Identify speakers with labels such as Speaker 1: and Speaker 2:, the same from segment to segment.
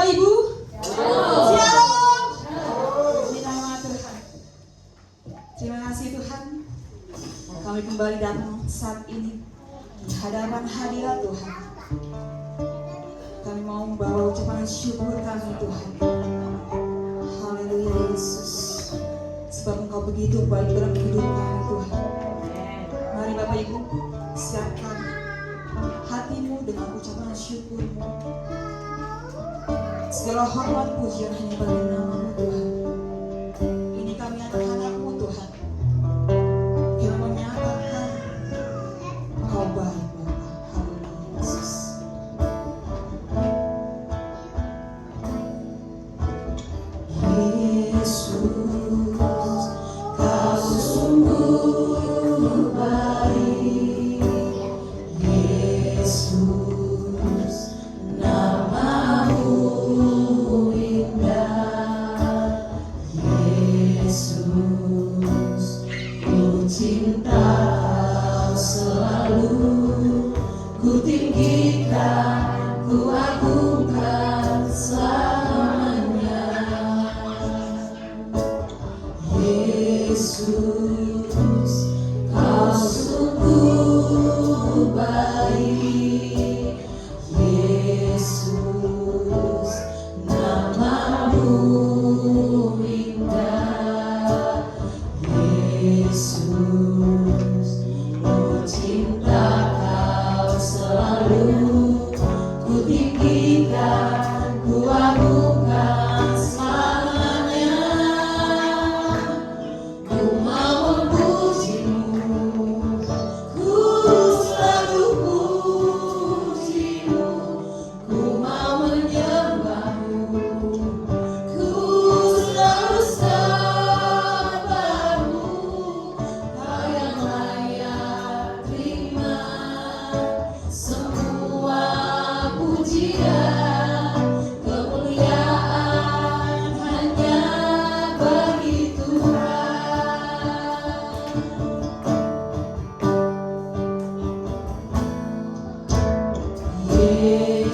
Speaker 1: Bapak Ibu? Shalom. Demi nama Tuhan. Terima kasih Tuhan. Kami kembali datang saat ini di hadapan hadirat Tuhan. Kami mau membawa ucapan syukur kami Tuhan. Haleluya Yesus. Sebab Engkau begitu baik dalam hidup kami Tuhan. Mari Bapak Ibu, siapkan hatimu dengan ucapan syukurmu. Segala hormat pujian hanya bagi nama-Mu Tuhan. Ini kami anak-anak-Mu Tuhan. Kami menyatakan Engkau baik Bapa. Haleluya Yesus. Yesus, Kau sungguh baik. Yesus, nama-Mu indah. Yesus, ku cinta Kau selalu, ku tinggikan, ku agungkan selamanya. Yesus, Kau sungguh baik. Yesus, nama-Mu indah. Yesus, ku cinta Kau selalu, ku tinggikan, ku agungkan selamanya. Ku mau memuji-Mu, ku selalu puji-Mu. Ku mau menyembah-Mu, ku selalu sembah-Mu. Kau yang layak terima semua pujian, kemuliaan hanya bagi Tuhan.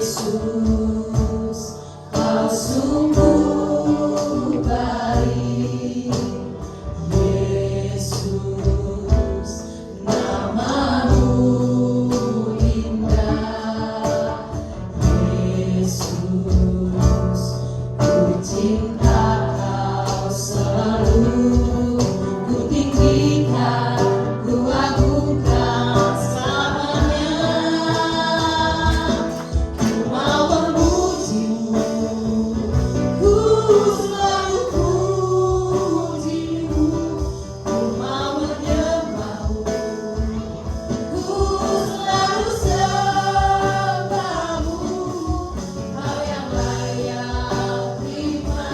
Speaker 1: Yesus, Kau sungguh baik. Yesus, nama-Mu indah. Yesus, ku cinta Kau selalu, ku tinggikan, ku agungkan selamanya. Ku mau memuji-Mu, ku selalu puji-Mu. Ku mau menyembah-Mu, ku selalu sembah-Mu. Kau yang layak terima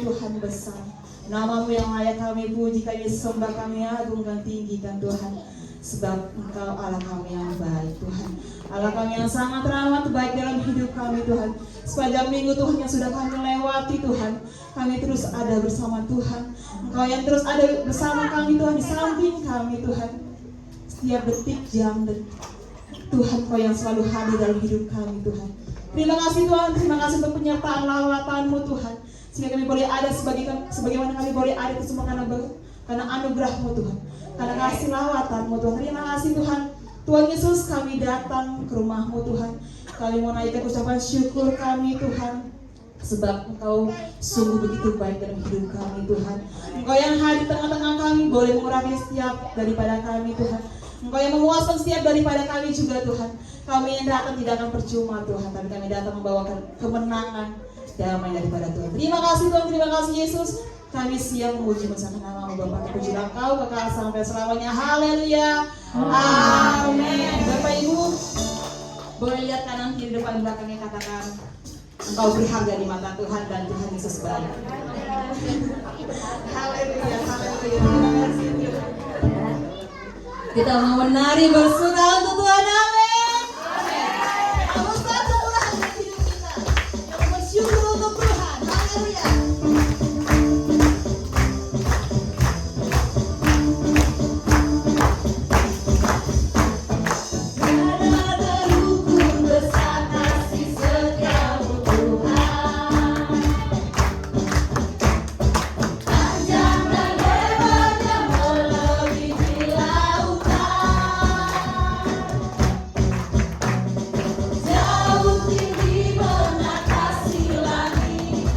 Speaker 1: Tuhan besar. Nama-Mu yang layak kami puji, kami sembah, kami agungkan, tinggikan Tuhan. Sebab Engkau Allah kami yang baik Tuhan. Allah kami yang sangat ramah baik dalam hidup kami Tuhan. Sepanjang minggu Tuhan yang sudah kami lewati Tuhan, kami terus ada bersama Tuhan. Engkau yang terus ada bersama kami Tuhan, di samping kami Tuhan. Setiap detik jam Tuhan Kau yang selalu hadir dalam hidup kami Tuhan. Terima kasih Tuhan, terima kasih untuk penyertaan lawatan-Mu Tuhan. Sehingga kami boleh ada sebagaimana kami boleh ada itu semua karena anugerah-Mu Tuhan. Karena kasih lawatan-Mu Tuhan. Terima kasih Tuhan. Tuhan Yesus, kami datang ke rumah-Mu Tuhan. Kami mau naikkan ucapan syukur kami Tuhan. Sebab Engkau sungguh begitu baik dalam hidup kami Tuhan. Engkau yang hadir di tengah-tengah kami, boleh mengurapi setiap daripada kami Tuhan. Engkau yang memuaskan setiap daripada kami juga Tuhan. Kami yang datang tidak akan percuma Tuhan, tapi kami datang membawakan kemenangan, damai daripada Tuhan. Terima kasih Tuhan, terima kasih Yesus. Kami siap memuji bersama nama-Mu Bapa, terpujilah Engkau kekal sampai selamanya. Haleluya. Amin. Bapak Ibu, boleh lihat kanan kiri depan belakangnya, katakan Engkau berharga di mata Tuhan dan Tuhan Yesus baik. Haleluya, haleluya. Terima kasih Tuhan. Kita mau menari bersuka untuk Tuhan. Amin. Nomor satu Tuhan dalam hidup kita. Yang bersyukur untuk Tuhan. Haleluya.
Speaker 2: Jauh tinggi benar kasih langit.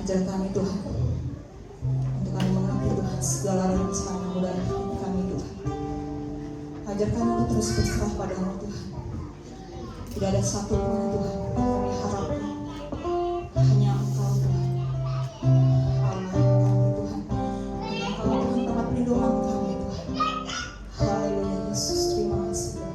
Speaker 1: Ajar kami Tuhan, untuk kami mengerti Tuhan segala rencana dalam hidup kami Tuhan. Ajar kami untuk terus berserah padamu Tuhan. Tidak ada satu pun Tuhan yang kami harapkan, hanya Engkau Tuhan. Allah kami Tuhan, hanya Engkau Tuhan tempat perlindungan kami Tuhan. Haleluya Yesus, terima kasih Tuhan.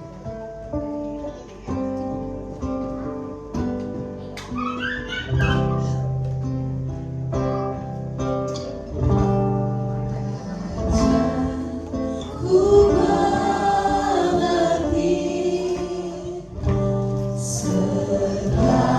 Speaker 2: Segala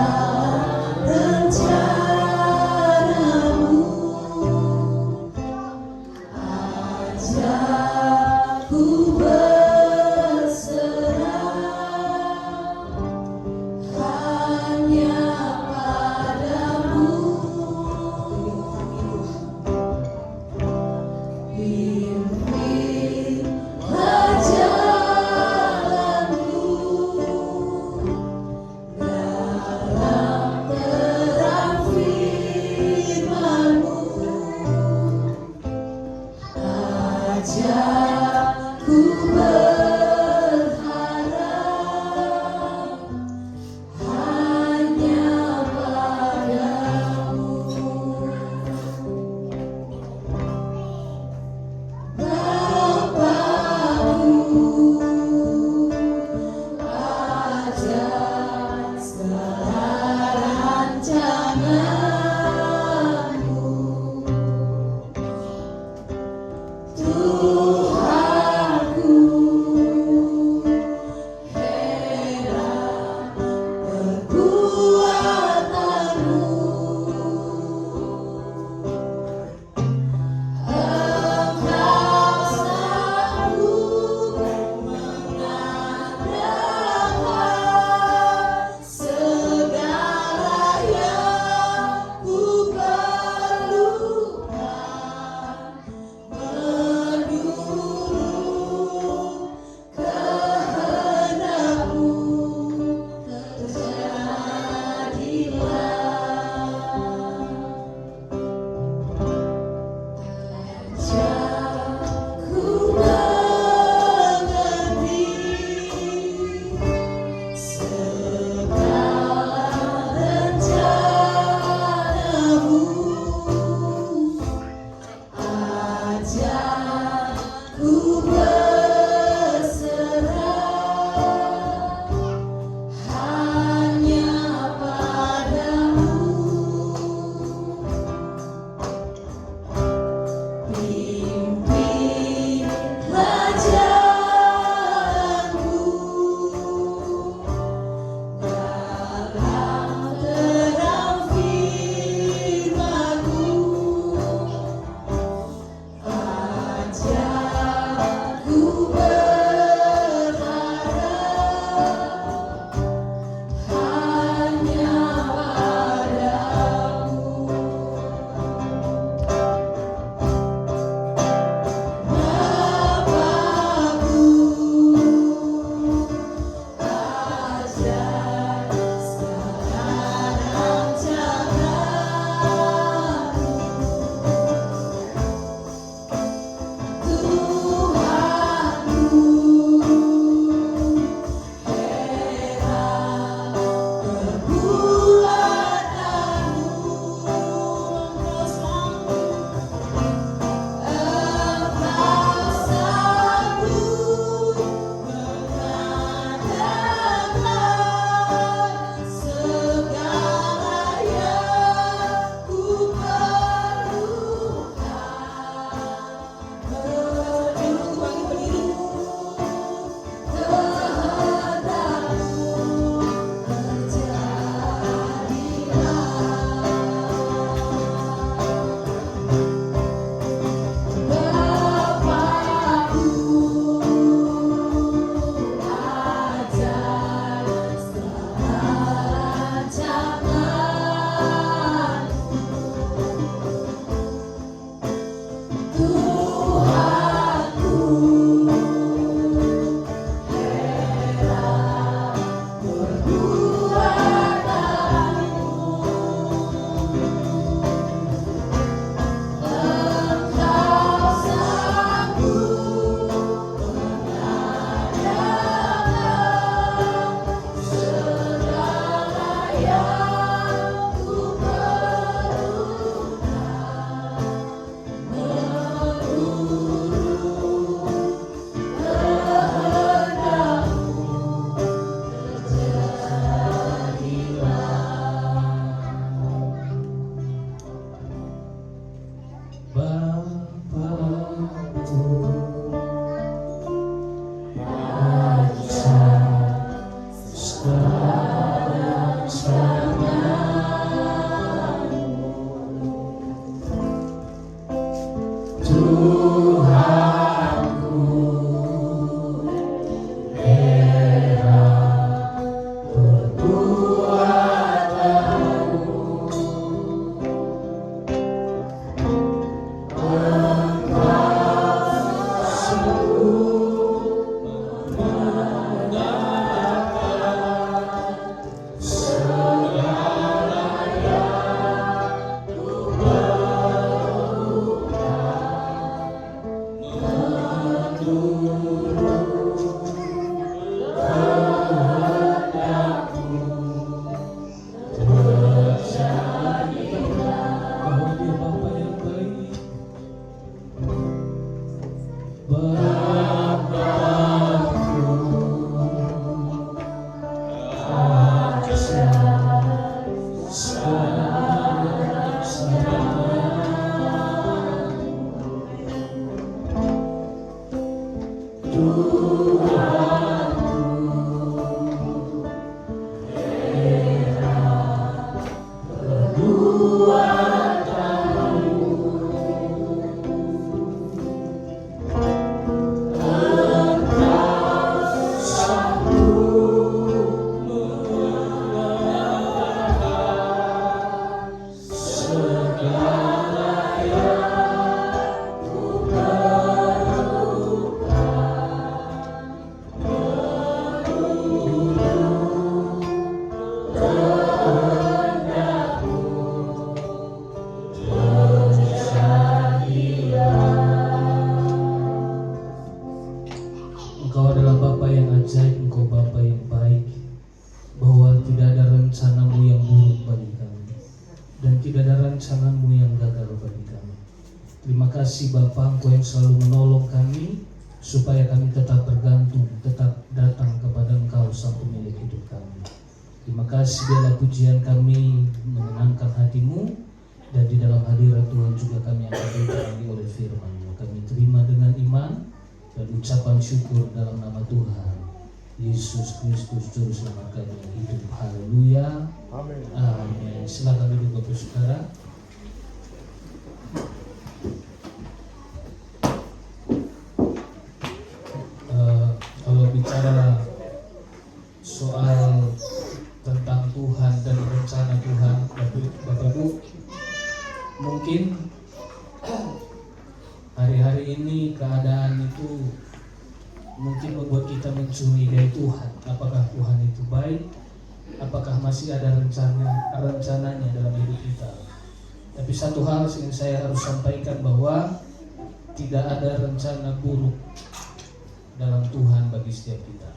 Speaker 2: tidak ada rencana-Mu yang gagal bagi kami. Terima kasih Bapa, Engkau yang selalu menolong kami supaya kami tetap bergantung, tetap datang kepada Engkau sang pemilik hidup kami. Terima kasih biarlah pujian kami menyenangkan hati-Mu, dan di dalam hadirat Tuhan juga kami akan diperangi oleh firman-Mu. Kami terima dengan iman dan ucapan syukur dalam nama Tuhan Yesus Kristus Juru Selamat kami yang hidup. Haleluya.
Speaker 3: Amin.
Speaker 2: Amin. Silakan duduk Bapak Saudara. Kalau bicara soal tentang Tuhan dan rencana Tuhan, Bapak Ibu, mungkin hari-hari ini keadaan itu mungkin membuat kita mencurigai Tuhan. Apakah Tuhan itu baik? Apakah masih ada rencananya dalam hidup kita? Tapi satu hal yang saya harus sampaikan, bahwa tidak ada rencana buruk dalam Tuhan bagi setiap kita.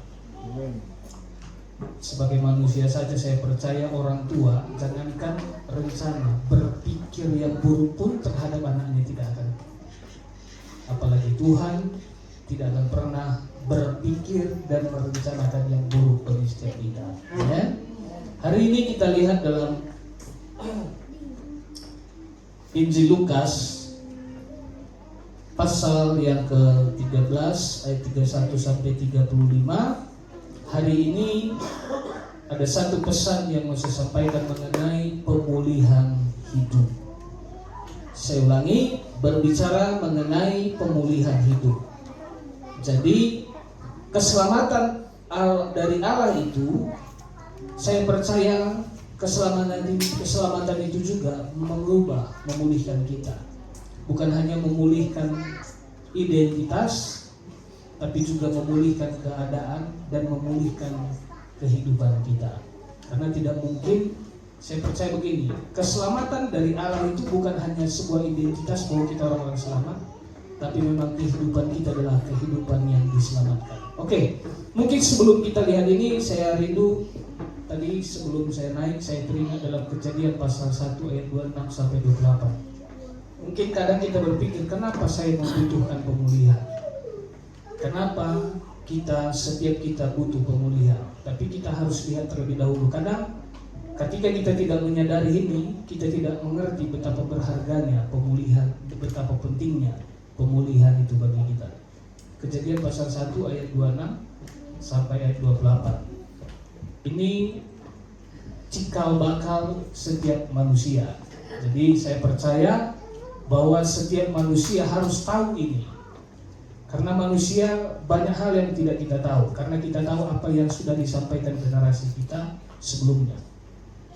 Speaker 2: Sebagai manusia saja saya percaya orang tua jangankan rencana, berpikir yang buruk pun terhadap anaknya tidak akan. Apalagi Tuhan tidak akan pernah berpikir dan merencanakan yang buruk bagi setiap kita. Ya? Hari ini kita lihat dalam Injil Lukas pasal yang ke-13 ayat 31 sampai 35. Hari ini ada satu pesan yang mau saya sampaikan mengenai pemulihan hidup. Saya ulangi, berbicara mengenai pemulihan hidup. Jadi keselamatan dari Allah itu, saya percaya keselamatan itu juga mengubah, memulihkan kita. Bukan hanya memulihkan identitas, tapi juga memulihkan keadaan dan memulihkan kehidupan kita. Karena tidak mungkin, saya percaya begini, keselamatan dari Allah itu bukan hanya sebuah identitas bahwa kita orang-orang selamat, tapi memang kehidupan kita adalah kehidupan yang diselamatkan. Oke, mungkin sebelum kita lihat ini, saya rindu tadi sebelum saya naik, saya teringat dalam Kejadian pasal 1 ayat 26 sampai 28. Mungkin kadang kita berpikir, kenapa saya membutuhkan pemulihan? Kenapa setiap kita butuh pemulihan? Tapi kita harus lihat terlebih dahulu. Kadang ketika kita tidak menyadari ini, kita tidak mengerti betapa berharganya pemulihan, betapa pentingnya pemulihan itu bagi kita. Kejadian pasal 1 ayat 26 sampai ayat 28. Ini cikal bakal setiap manusia. Jadi saya percaya bahwa setiap manusia harus tahu ini. Karena manusia banyak hal yang tidak kita tahu, karena kita tahu apa yang sudah disampaikan generasi kita sebelumnya.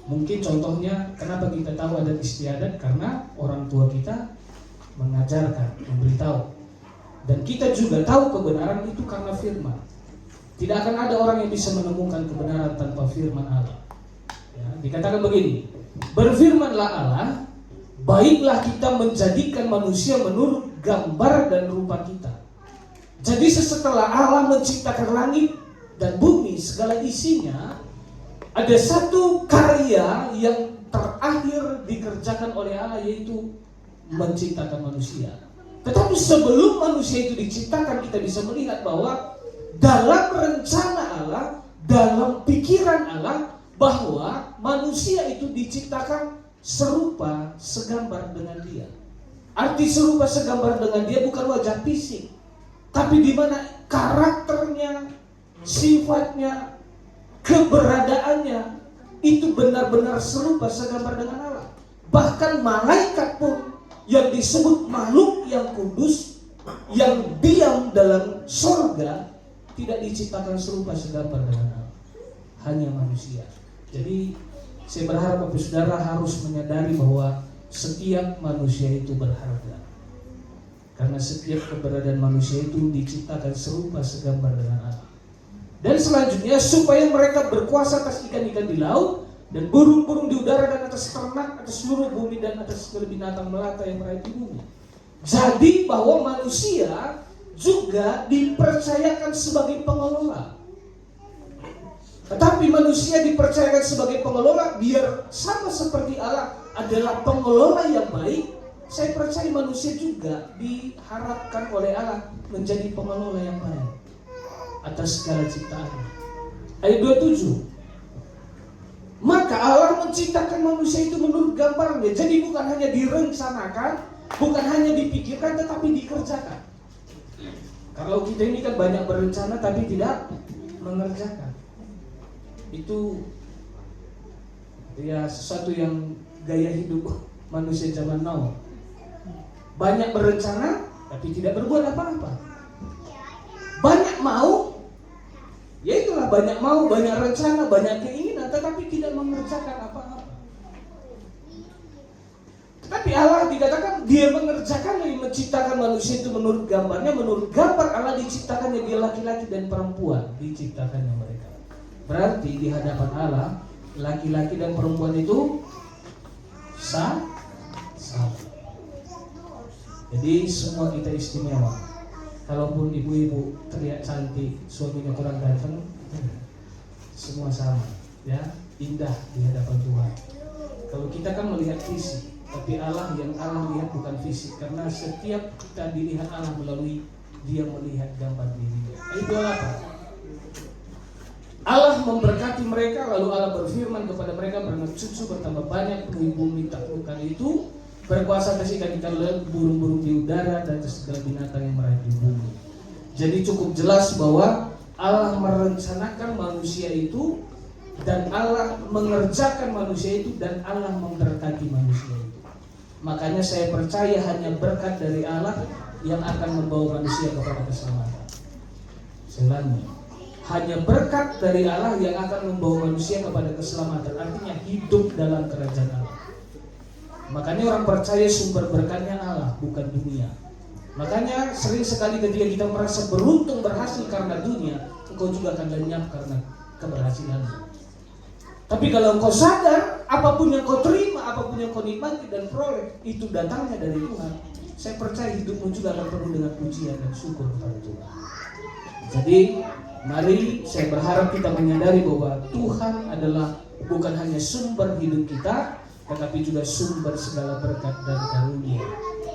Speaker 2: Mungkin contohnya kenapa kita tahu adat istiadat, karena orang tua kita mengajarkan, memberitahu. Dan kita juga tahu kebenaran itu karena firman. Tidak akan ada orang yang bisa menemukan kebenaran tanpa firman Allah. Ya, dikatakan begini, berfirmanlah Allah, baiklah kita menjadikan manusia menurut gambar dan rupa kita. Jadi setelah Allah menciptakan langit dan bumi segala isinya, ada satu karya yang terakhir dikerjakan oleh Allah, yaitu menciptakan manusia. Tetapi sebelum manusia itu diciptakan, kita bisa melihat bahwa dalam rencana Allah, dalam pikiran Allah, bahwa manusia itu diciptakan serupa segambar dengan dia. Arti serupa segambar dengan dia bukan wajah fisik, tapi di mana karakternya, sifatnya, keberadaannya itu benar-benar serupa segambar dengan Allah. Bahkan malaikat pun yang disebut makhluk yang kudus, yang diam dalam surga, tidak diciptakan serupa segambar dengan Allah. Hanya manusia. Jadi saya berharap Bapak Saudara harus menyadari bahwa setiap manusia itu berharga. Karena setiap keberadaan manusia itu diciptakan serupa segambar dengan Allah. Dan selanjutnya supaya mereka berkuasa atas ikan-ikan di laut dan burung-burung di udara dan atas ternak, atas seluruh bumi dan atas segala binatang melata yang merayap di bumi. Jadi bahwa manusia juga dipercayakan sebagai pengelola. Tetapi manusia dipercayakan sebagai pengelola, biar sama seperti Allah adalah pengelola yang baik. Saya percaya manusia juga diharapkan oleh Allah menjadi pengelola yang baik atas segala ciptaan. Ayat 27. Maka Allah menciptakan manusia itu menurut gambarnya. Jadi bukan hanya direncanakan, bukan hanya dipikirkan, tetapi dikerjakan. Kalau kita ini kan banyak berencana tapi tidak mengerjakan. Itu ya sesuatu yang gaya hidup manusia zaman now. Banyak berencana tapi tidak berbuat apa-apa. Banyak mau, ya itulah banyak mau, banyak rencana, banyak keinginan, tetapi tidak mengerjakan apa-apa. Tetapi Allah dikatakan dia mengerjakan, dia menciptakan manusia itu menurut gambarnya. Menurut gambar Allah diciptakannya dia laki-laki dan perempuan, diciptakannya mereka. Berarti di hadapan Allah laki-laki dan perempuan itu sama. Jadi semua kita istimewa. Kalaupun ibu-ibu terlihat cantik, suaminya kurang ganteng, semua sama, ya, indah di hadapan Tuhan. Kalau kita kan melihat fisik, tapi Allah lihat bukan fisik, karena setiap kita dilihat Allah melalui dia melihat gambar dirinya. Itu apa? Allah memberkati mereka, lalu Allah berfirman kepada mereka, beranak cucu bertambah banyak, penuhi bumi, taklukkan itu, berkuasa atas ikan-ikan laut, burung-burung di udara, dan segala binatang yang merayap di bumi. Jadi cukup jelas bahwa Allah merencanakan manusia itu, dan Allah mengerjakan manusia itu, dan Allah memberkati manusia itu. Makanya saya percaya hanya berkat dari Allah yang akan membawa manusia kepada keselamatan. Selanjutnya, hanya berkat dari Allah yang akan membawa manusia kepada keselamatan. Artinya hidup dalam kerajaan Allah. Makanya orang percaya sumber berkatnya Allah, bukan dunia. Makanya sering sekali ketika kita merasa beruntung berhasil karena dunia, engkau juga akan lenyap karena keberhasilanmu. Tapi kalau engkau sadar, apapun yang kau terima, apapun yang kau nikmati dan peroleh, itu datangnya dari Tuhan. Saya percaya hidupmu juga akan penuh dengan pujian dan syukur kepada Tuhan. Jadi, mari saya berharap kita menyadari bahwa Tuhan adalah bukan hanya sumber hidup kita, tetapi juga sumber segala berkat dan karunia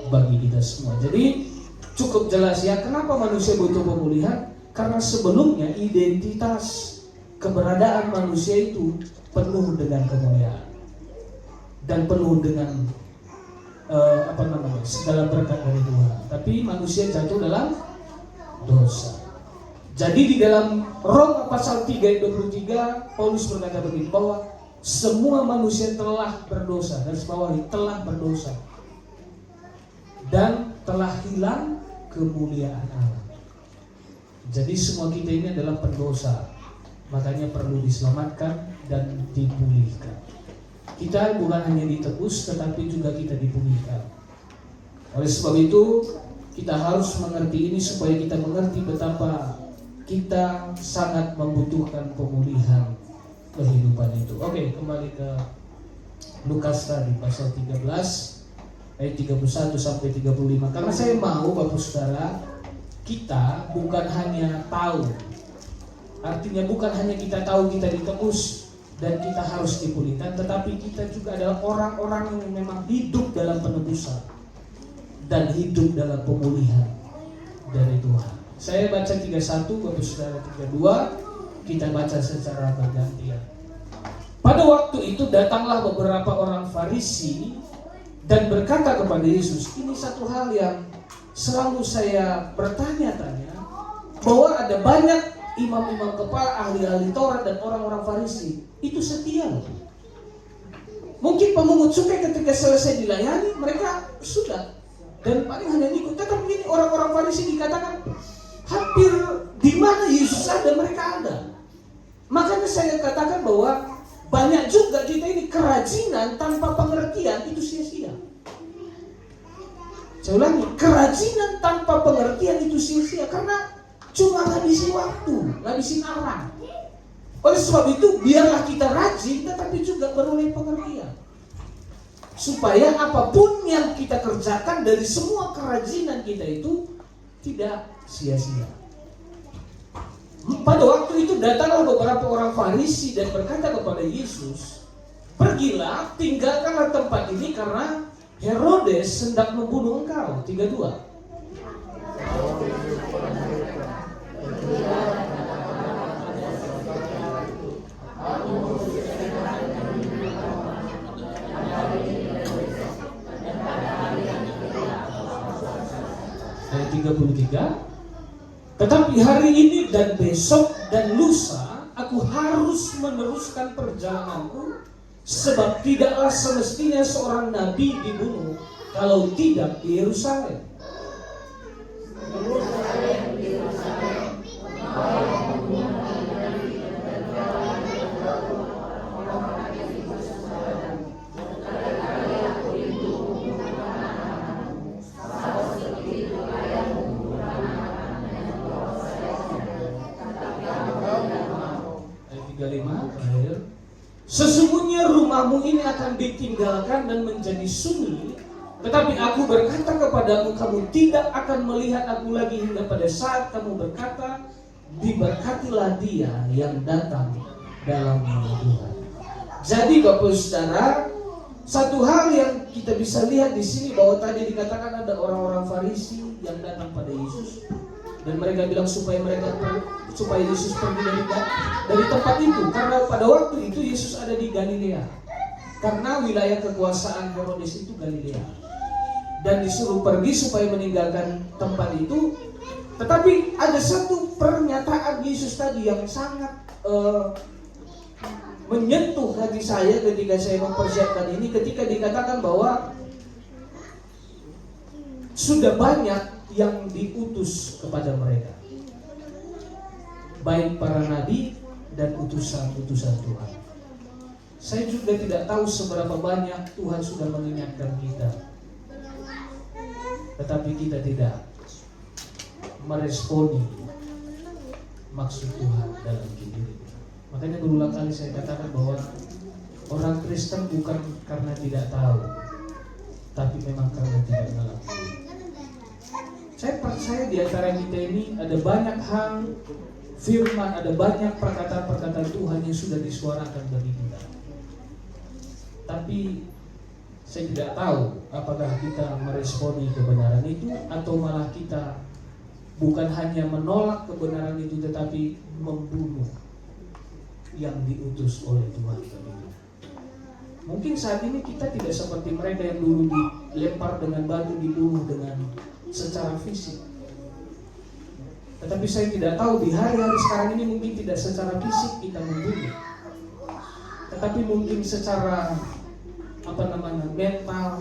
Speaker 2: bagi kita semua. Jadi cukup jelas ya kenapa manusia butuh pemulihan. Karena sebelumnya identitas keberadaan manusia itu penuh dengan kemuliaan dan penuh dengan segala berkat dari Tuhan. Tapi manusia jatuh dalam dosa. Jadi di dalam Roma pasal 3 ayat 23 Paulus berkata begini, bahwa semua manusia telah berdosa, dan sebawahi telah berdosa dan telah hilang kemuliaan Allah. Jadi semua kita ini adalah pendosa, makanya perlu diselamatkan dan dipulihkan. Kita bukan hanya ditebus, tetapi juga kita dipulihkan. Oleh sebab itu kita harus mengerti ini supaya kita mengerti betapa kita sangat membutuhkan pemulihan kehidupan itu. Oke, kembali ke Lukas tadi pasal 13 ayat 31 sampai 35. Karena saya mau Bapak Saudara, kita bukan hanya tahu. Artinya bukan hanya kita tahu kita ditebus dan kita harus dipulihkan, tetapi kita juga adalah orang-orang yang memang hidup dalam penebusan dan hidup dalam pemulihan dari Tuhan. Saya baca 31, Bapak Saudara 32. Kita baca secara bergantian. Pada waktu itu datanglah beberapa orang Farisi dan berkata kepada Yesus, ini satu hal yang selalu saya bertanya-tanya, bahwa ada banyak imam-imam kepala, ahli-ahli Taurat dan orang-orang Farisi itu setia loh. Mungkin pemungut cukai ketika selesai dilayani mereka sudah dan paling hanya ikut. Tetapi ini orang-orang Farisi dikatakan hampir di mana Yesus ada mereka ada. Makanya saya katakan bahwa banyak juga kita ini kerajinan tanpa pengertian itu sia-sia. Saya ulangi, kerajinan tanpa pengertian itu sia-sia karena cuma ngabisin waktu, ngabisin arang. Oleh sebab itu biarlah kita rajin tetapi juga beroleh pengertian. Supaya apapun yang kita kerjakan dari semua kerajinan kita itu tidak sia-sia. Pada waktu itu datanglah beberapa orang Farisi dan berkata kepada Yesus, "Pergilah, tinggalkanlah tempat ini karena Herodes hendak membunuh engkau." 32. Ayat 33. Tetapi hari ini dan besok dan lusa aku harus meneruskan perjalananku, sebab tidaklah semestinya seorang nabi dibunuh kalau tidak di Yerusalem. Terakhir, sesungguhnya rumahmu ini akan ditinggalkan dan menjadi sunyi, tetapi aku berkata kepadamu, kamu tidak akan melihat aku lagi hingga pada saat kamu berkata, diberkatilah dia yang datang dalam nama Tuhan. Jadi Bapak Saudara, satu hal yang kita bisa lihat di sini bahwa tadi dikatakan ada orang-orang Farisi yang datang pada Yesus dan mereka bilang supaya Yesus pergi dari tempat itu, karena pada waktu itu Yesus ada di Galilea, karena wilayah kekuasaan Herodes itu Galilea, dan disuruh pergi supaya meninggalkan tempat itu. Tetapi ada satu pernyataan Yesus tadi yang sangat menyentuh hati saya ketika saya mempersiapkan ini, ketika dikatakan bahwa sudah banyak yang diutus kepada mereka, baik para nabi dan utusan-utusan Tuhan. Saya juga tidak tahu seberapa banyak Tuhan sudah mengingatkan kita, tetapi kita tidak meresponi maksud Tuhan dalam hidup kita. Makanya berulang kali saya katakan bahwa orang Kristen bukan karena tidak tahu, tapi memang karena tidak mengalami. Saya percaya di antara kita ini ada banyak hal firman, ada banyak perkataan-perkataan Tuhan yang sudah disuarakan bagi kita. Tapi saya tidak tahu apakah kita meresponi kebenaran itu, atau malah kita bukan hanya menolak kebenaran itu tetapi membunuh yang diutus oleh Tuhan bagi kita. Mungkin saat ini kita tidak seperti mereka yang dulu dilempar dengan batu, dibunuh dengan secara fisik. Tetapi saya tidak tahu di hari-hari sekarang ini mungkin tidak secara fisik kita membunuh, tetapi mungkin secara mental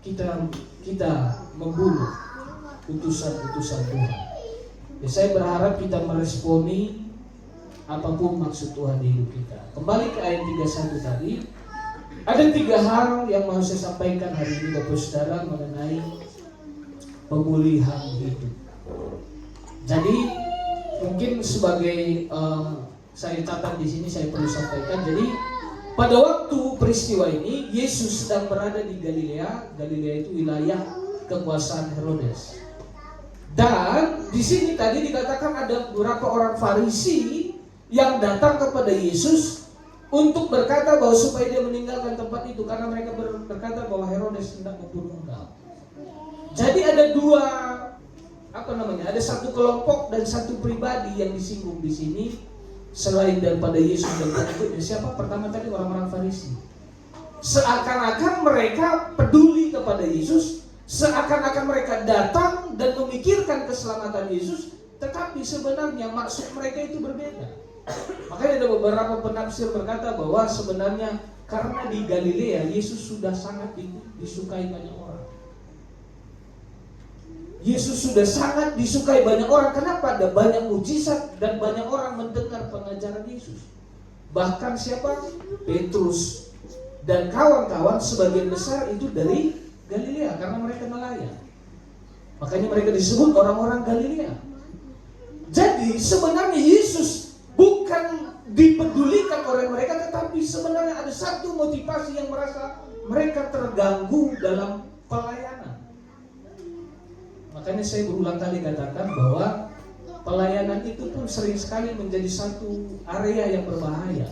Speaker 2: kita membunuh utusan-utusan Tuhan. Ya, saya berharap kita meresponi apapun maksud Tuhan di hidup kita. Kembali ke ayat 31 tadi, ada 3 hal yang mau saya sampaikan hari ini Bapak Saudara mengenai pemulihan hidup. Jadi mungkin sebagai saya catat di sini, saya perlu sampaikan. Jadi pada waktu peristiwa ini Yesus sedang berada di Galilea. Galilea itu wilayah kekuasaan Herodes. Dan di sini tadi dikatakan ada beberapa orang Farisi yang datang kepada Yesus untuk berkata bahwa supaya dia meninggalkan tempat itu, karena mereka berkata bahwa Herodes hendak membunuh engkau. Jadi ada ada satu kelompok dan satu pribadi yang disinggung di sini selain daripada Yesus dan pengikutnya. Siapa? Pertama tadi orang-orang Farisi. Seakan-akan mereka peduli kepada Yesus, seakan-akan mereka datang dan memikirkan keselamatan Yesus, tetapi sebenarnya maksud mereka itu berbeda. Makanya ada beberapa penafsir berkata bahwa sebenarnya karena di Galilea Yesus sudah sangat disukai banyak orang. Yesus sudah sangat disukai banyak orang. Kenapa? Ada banyak mujizat dan banyak orang mendengar pengajaran Yesus. Bahkan siapa? Petrus dan kawan-kawan sebagian besar itu dari Galilea karena mereka nelayan. Makanya mereka disebut orang-orang Galilea. Jadi sebenarnya Yesus bukan dipedulikan oleh mereka, tetapi sebenarnya ada satu motivasi yang merasa mereka terganggu dalam pelayanan. Makanya saya berulang kali katakan bahwa pelayanan itu pun sering sekali menjadi satu area yang berbahaya.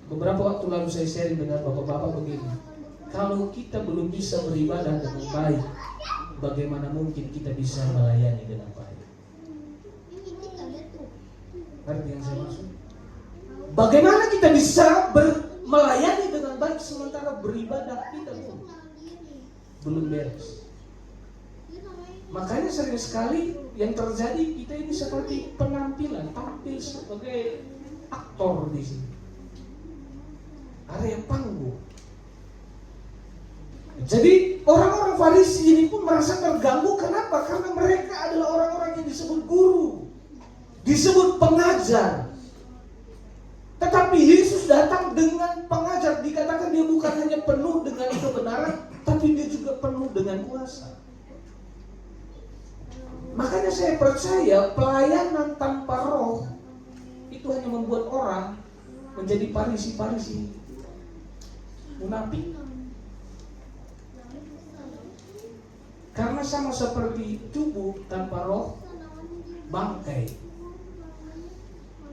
Speaker 2: Beberapa waktu lalu saya sharing dengan bapak-bapak begini, kalau kita belum bisa beribadah dengan baik, bagaimana mungkin kita bisa melayani dengan baik? Ngerti yang saya maksud? Bagaimana kita bisa melayani dengan baik sementara beribadah kita belum beres? Makanya sering sekali yang terjadi kita ini seperti penampilan, tampil sebagai aktor di sini, area panggung. Jadi orang-orang Farisi ini pun merasa terganggu. Kenapa? Karena mereka adalah orang-orang yang disebut guru, disebut pengajar. Tetapi Yesus datang dengan pengajar. Dikatakan dia bukan hanya penuh dengan kebenaran, tapi dia juga penuh dengan kuasa. Makanya saya percaya pelayanan tanpa roh itu hanya membuat orang menjadi parisi-parisi munafik. Karena sama seperti tubuh tanpa roh, bangkai,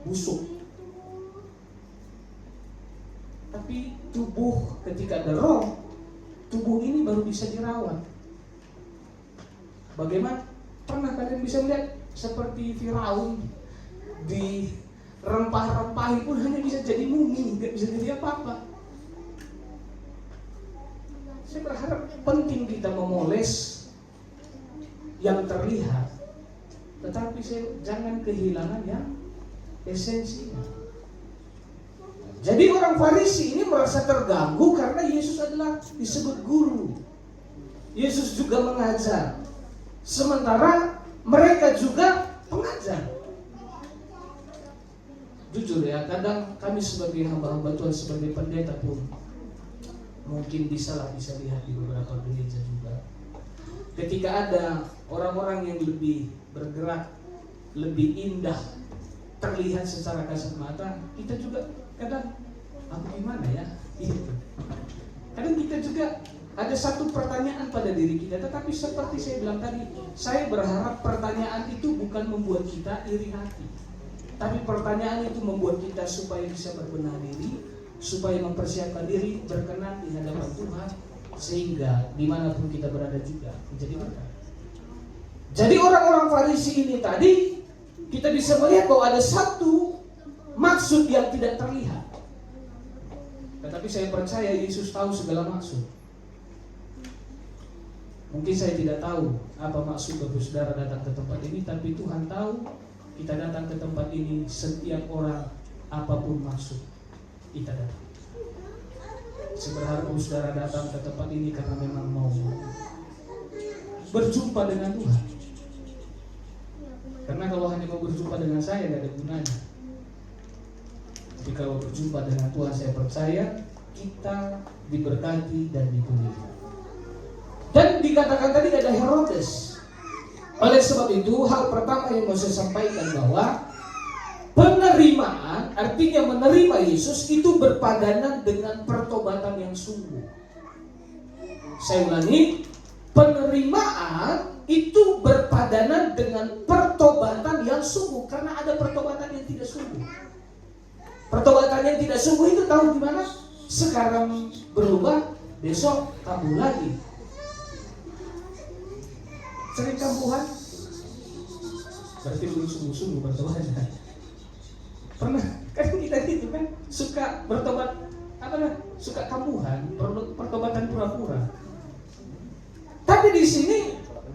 Speaker 2: busuk. Tapi tubuh ketika ada roh, tubuh ini baru bisa dirawat. Bagaimana? Pernah kalian bisa melihat seperti Firaun di rempah-rempahi pun hanya bisa jadi mumi, nggak bisa jadi apa-apa. Saya berharap penting kita memoles yang terlihat, tetapi jangan kehilangan yang esensinya. Jadi orang Farisi ini merasa terganggu karena Yesus adalah disebut guru. Yesus juga mengajar. Sementara mereka juga pengajar. Jujur ya, kadang kami sebagai hamba-hamba Tuhan, sebagai pendeta pun mungkin bisa lihat di beberapa gereja juga. Ketika ada orang-orang yang lebih bergerak, lebih indah, terlihat secara kasat mata, kita juga kadang, aku gimana ya? Gitu. Kadang kita juga ada satu pertanyaan pada diri kita, tetapi seperti saya bilang tadi, saya berharap pertanyaan itu bukan membuat kita iri hati, tapi pertanyaan itu membuat kita supaya bisa berbenah diri, supaya mempersiapkan diri berkenan di hadapan Tuhan, sehingga dimanapun kita berada juga menjadi berkat. Jadi orang-orang Farisi ini tadi kita bisa melihat bahwa ada satu maksud yang tidak terlihat, tetapi saya percaya Yesus tahu segala maksud. Mungkin saya tidak tahu apa maksud Bapak Saudara datang ke tempat ini, tapi Tuhan tahu kita datang ke tempat ini, setiap orang apapun maksud kita datang. Saya berharap Bapak Saudara datang ke tempat ini karena memang mau berjumpa dengan Tuhan. Karena kalau hanya mau berjumpa dengan saya tidak ada gunanya. Tapi kalau berjumpa dengan Tuhan, saya percaya kita diberkati dan dipulihkan. Dan dikatakan tadi ada Herodes. Oleh sebab itu, hal pertama yang mau saya sampaikan bahwa penerimaan, artinya menerima Yesus, itu berpadanan dengan pertobatan yang sungguh. Saya ulangi, penerimaan itu berpadanan dengan pertobatan yang sungguh. Karena ada pertobatan yang tidak sungguh. Pertobatan yang tidak sungguh itu tahu gimana? Sekarang berubah, besok kambuh lagi. Sering kambuhan, berarti belum sungguh-sungguh bertobatnya. Pernah kan kita gitu kan suka bertobat, suka kambuhan, pertobatan pura-pura. Tapi di sini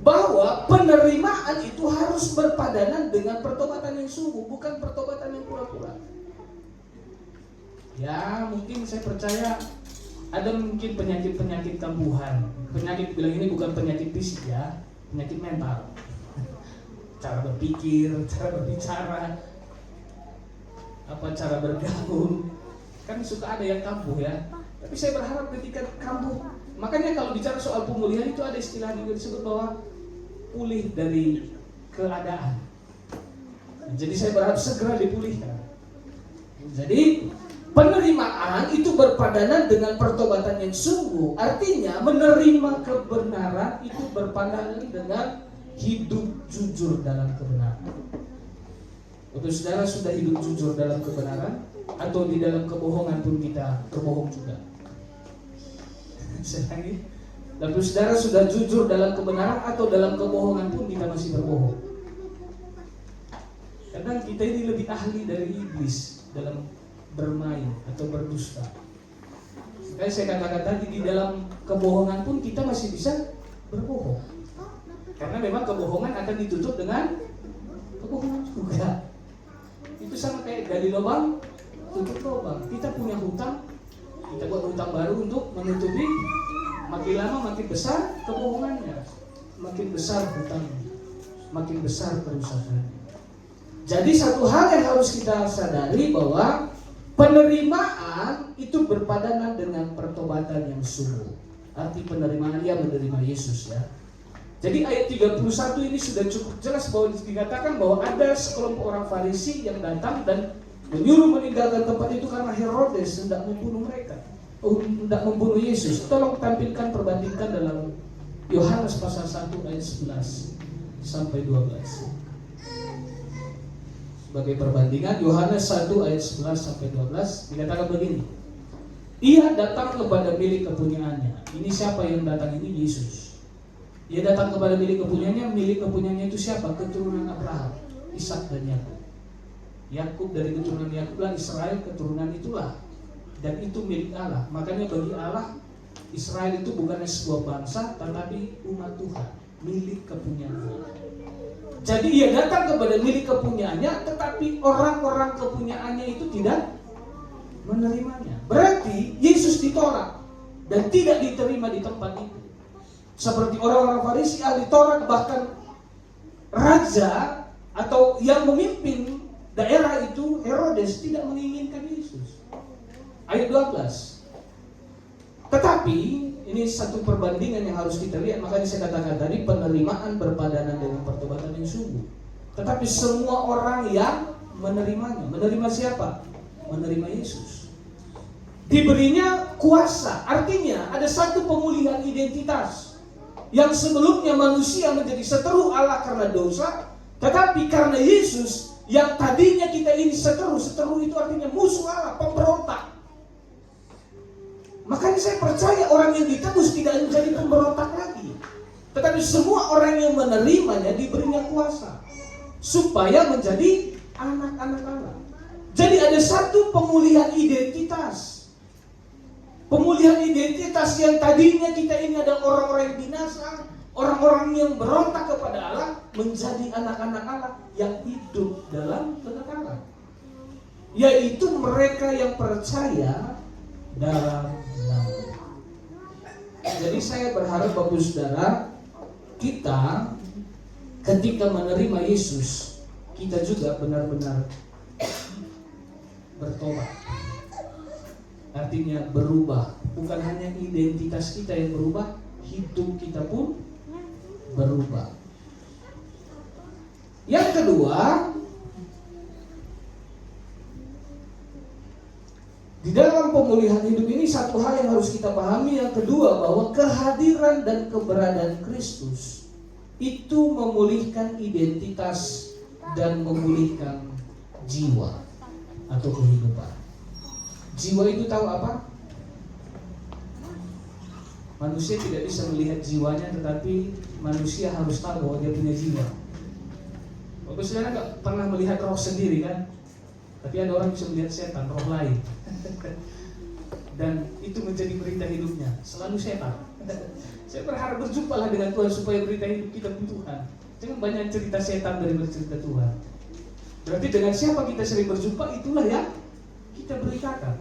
Speaker 2: bahwa penerimaan itu harus berpadanan dengan pertobatan yang sungguh, bukan pertobatan yang pura-pura. Ya mungkin saya percaya ada mungkin penyakit-penyakit kambuhan. Penyakit bilang ini bukan penyakit fisik ya, penyakit mental. Cara berpikir, cara berbicara, cara bergaul. Kan suka ada yang kambuh ya. Tapi saya berharap ketika kambuh, makanya kalau bicara soal pemulihan itu ada istilah juga disebut bahwa pulih dari keadaan. Jadi saya berharap segera dipulihkan. Jadi penerimaan itu berpadanan dengan pertobatan yang sungguh. Artinya menerima kebenaran itu berpadanan dengan hidup jujur dalam kebenaran. Untuk saudara sudah hidup jujur dalam kebenaran, atau di dalam kebohongan pun kita berbohong juga? Selagi, lalu saudara sudah jujur dalam kebenaran atau dalam kebohongan pun kita masih berbohong. Kadang kita ini lebih ahli dari iblis dalam bermain atau berdusta. Makanya saya katakan tadi, di dalam kebohongan pun kita masih bisa berbohong. Karena memang kebohongan akan ditutup dengan kebohongan juga. Itu sama kayak gali lubang, tutup lubang. Kita punya hutang, kita buat hutang baru untuk menutupi. Makin lama makin besar kebohongannya, makin besar hutangnya, makin besar kerusakannya. Jadi satu hal yang harus kita sadari bahwa penerimaan itu berpadanan dengan pertobatan yang sungguh. Arti penerimaan dia menerima Yesus, ya. Jadi ayat 31 ini sudah cukup jelas bahwa dikatakan bahwa ada sekelompok orang Farisi yang datang dan menyuruh meninggalkan tempat itu karena Herodes hendak membunuh mereka, hendak membunuh Yesus. Tolong tampilkan, perbandingkan dalam Yohanes pasal 1 ayat 11 sampai 12. Sebagai perbandingan, Yohanes 1 ayat 11 sampai 12 dikatakan begini. Ia datang kepada milik kepunyaannya. Ini siapa yang datang ini? Yesus. Ia datang kepada milik kepunyaannya itu siapa? Keturunan Abraham, Ishak dan Yakub. Yakub dari keturunan Yakublah, Israel keturunan itulah. Dan itu milik Allah. Makanya bagi Allah, Israel itu bukannya sebuah bangsa, tetapi umat Tuhan, milik kepunyaannya. Jadi ia datang kepada milik kepunyaannya, tetapi orang-orang kepunyaannya itu tidak menerimanya. Berarti Yesus ditolak dan tidak diterima di tempat itu. Seperti orang-orang Farisi, ahli Taurat, bahkan raja atau yang memimpin daerah itu, Herodes, tidak menginginkan Yesus. Ayat 12. Tetapi ini satu perbandingan yang harus kita lihat. Makanya saya katakan tadi, penerimaan berpadanan dengan pertobatan yang sungguh. Tetapi semua orang yang menerimanya, menerima siapa? Menerima Yesus. Diberinya kuasa. Artinya ada satu pemulihan identitas. Yang sebelumnya manusia menjadi seteru Allah karena dosa, tetapi karena Yesus, yang tadinya kita ini seteru itu artinya musuh Allah, pemberontak. Makanya saya percaya orang yang ditebus tidak menjadi pemberontak lagi, tetapi semua orang yang menerimanya diberinya kuasa supaya menjadi anak-anak Allah. Jadi ada satu pemulihan identitas. Pemulihan identitas yang tadinya kita ini adalah orang-orang yang binasa, orang-orang yang berontak kepada Allah, menjadi anak-anak Allah yang hidup dalam kekekalan. Yaitu mereka yang percaya dalam nama. Jadi saya berharap Bapak Saudara, kita ketika menerima Yesus, kita juga benar-benar bertobat. Artinya berubah. Bukan hanya identitas kita yang berubah, hidup kita pun berubah. Yang kedua, di dalam pemulihan hidup ini satu hal yang harus kita pahami. Yang kedua, bahwa kehadiran dan keberadaan Kristus itu memulihkan identitas dan memulihkan jiwa atau kehidupan. Jiwa itu tahu apa? Manusia tidak bisa melihat jiwanya, tetapi manusia harus tahu bahwa dia punya jiwa. Bapak saudara nggak pernah melihat roh sendiri kan? Tapi ada orang bisa melihat setan, roh lain. Dan itu menjadi berita hidupnya, selalu setan. Saya berharap berjumpalah dengan Tuhan supaya berita hidup kita pun Tuhan. Jangan banyak cerita setan dari bercerita Tuhan. Berarti dengan siapa kita sering berjumpa, itulah yang kita beritakan.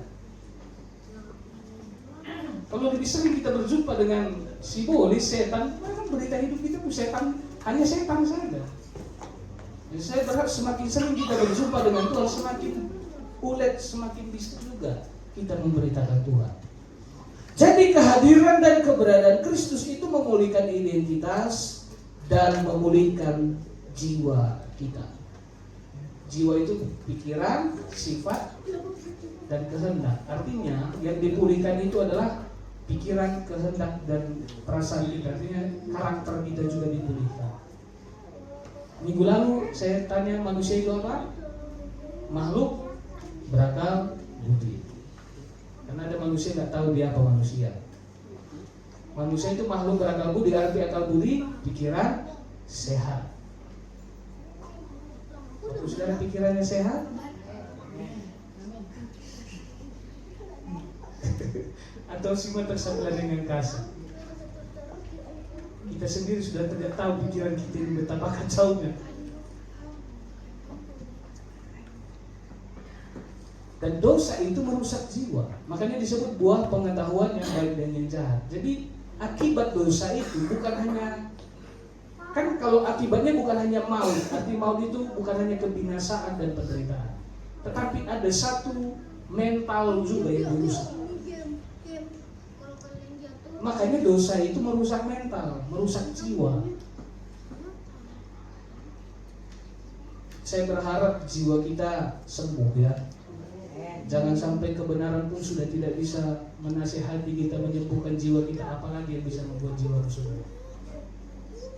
Speaker 2: Kalau lebih sering kita berjumpa dengan si iblis, setan, memang berita hidup kita pun setan, hanya setan saja. Jadi saya berharap semakin sering kita berjumpa dengan Tuhan, semakin ulet, semakin bisa juga kita memberitakan Tuhan. Jadi kehadiran dan keberadaan Kristus itu memulihkan identitas dan memulihkan jiwa kita. Jiwa itu pikiran, sifat, dan kehendak. Artinya yang dipulihkan itu adalah pikiran, kehendak, dan perasaan kita. Artinya karakter kita juga dipulihkan. Minggu lalu saya tanya manusia itu apa? Makhluk berakal budi. Karena ada manusia nggak tahu dia apa manusia. Manusia itu makhluk berakal budi, arti akal budi, pikiran sehat. Waktu saudara pikirannya sehat, atau semua tersebelah dengan kasar. Kita sendiri sudah tidak tahu pikiran kita ini betapa kacaunya. Dan dosa itu merusak jiwa. Makanya disebut buah pengetahuan yang baik dan yang jahat. Jadi akibat dosa itu bukan hanya, kan kalau akibatnya bukan hanya maut. Arti maut itu bukan hanya kebinasaan dan penderitaan, tetapi ada satu mental juga yang dirusak. Makanya dosa itu merusak mental, merusak jiwa. Saya berharap jiwa kita sembuh ya. Jangan sampai kebenaran pun sudah tidak bisa menasihati kita, menyembuhkan jiwa kita, apalagi yang bisa membuat jiwa sembuh.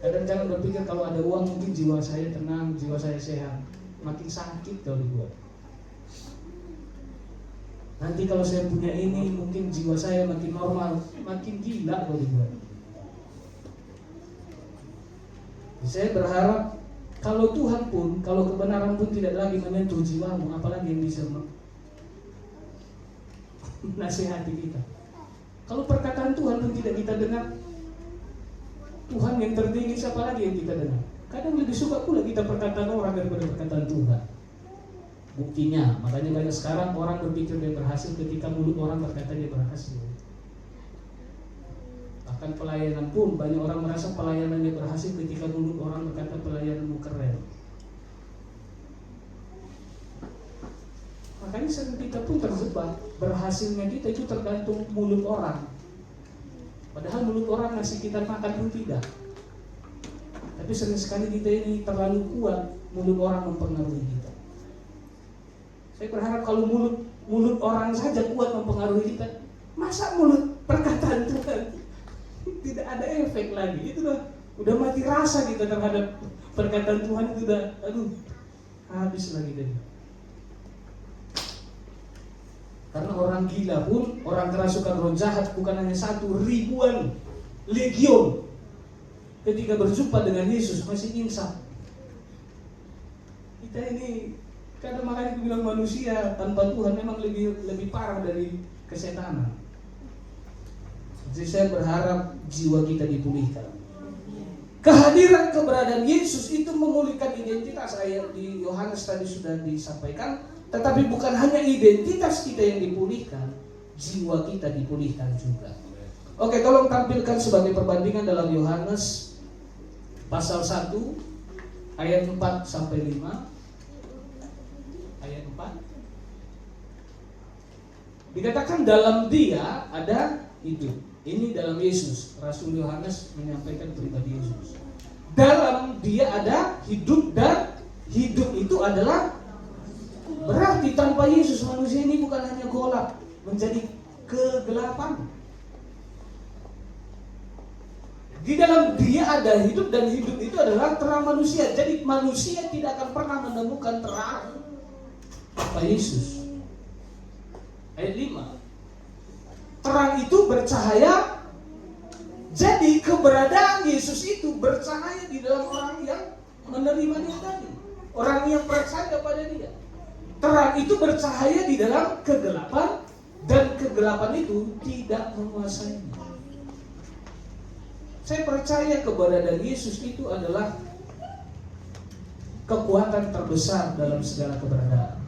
Speaker 2: Kadang jangan berpikir kalau ada uang mungkin jiwa saya tenang, jiwa saya sehat. Makin sakit kalau dibuat. Nanti kalau saya punya ini mungkin jiwa saya makin normal, makin gila kalau dibuat. Saya berharap kalau Tuhan pun, kalau kebenaran pun tidak lagi menyentuh jiwamu, apalagi yang bisa nasihati kita. Kalau perkataan Tuhan pun tidak kita dengar, Tuhan yang tertinggi siapa lagi yang kita dengar? Kadang lebih suka pula kita perkataan orang daripada perkataan Tuhan. Buktinya, makanya banyak sekarang orang berpikir dia berhasil ketika mulut orang berkata dia berhasil. Bahkan pelayanan pun banyak orang merasa pelayanannya berhasil ketika mulut orang berkata pelayananmu keren. Makanya sering kita pun terjebak, berhasilnya kita itu tergantung mulut orang. Padahal mulut orang ngasih kita makan pun tidak. Tapi sering sekali kita ini terlalu kuat, mulut orang mempengaruhi kita. Saya berharap kalau mulut orang saja kuat mempengaruhi kita, masa mulut perkataan Tuhan tidak ada efek lagi? Itu udah mati rasa kita terhadap perkataan Tuhan, itu udah habis lagi deh. Karena orang gila pun, orang kerasukan roh jahat bukan hanya satu, ribuan, legion. Ketika berjumpa dengan Yesus masih insaf. Kita ini kadang makanya bilang manusia tanpa Tuhan memang lebih parah dari kesetanan. Jadi saya berharap jiwa kita dipulihkan. Kehadiran keberadaan Yesus itu memulihkan identitas. Ayat di Yohanes tadi sudah disampaikan. Tetapi bukan hanya identitas kita yang dipulihkan, jiwa kita dipulihkan juga. Oke, tolong tampilkan sebagai perbandingan dalam Yohanes pasal 1 ayat 4 sampai 5. Ayat 4. Dikatakan dalam Dia ada hidup. Ini dalam Yesus. Rasul Yohanes menyampaikan pribadi Yesus. Dalam Dia ada hidup, dan hidup itu adalah, berarti tanpa Yesus manusia ini bukan hanya golak, menjadi kegelapan. Di dalam Dia ada hidup, dan hidup itu adalah terang manusia. Jadi manusia tidak akan pernah menemukan terang tanpa Yesus. Ayat 5. Terang itu bercahaya. Jadi keberadaan Yesus itu bercahaya di dalam orang yang menerima Dia tadi, orang yang percaya pada Dia. Terang itu bercahaya di dalam kegelapan, dan kegelapan itu tidak menguasainya. Saya percaya keberadaan Yesus itu adalah kekuatan terbesar dalam segala keberadaan.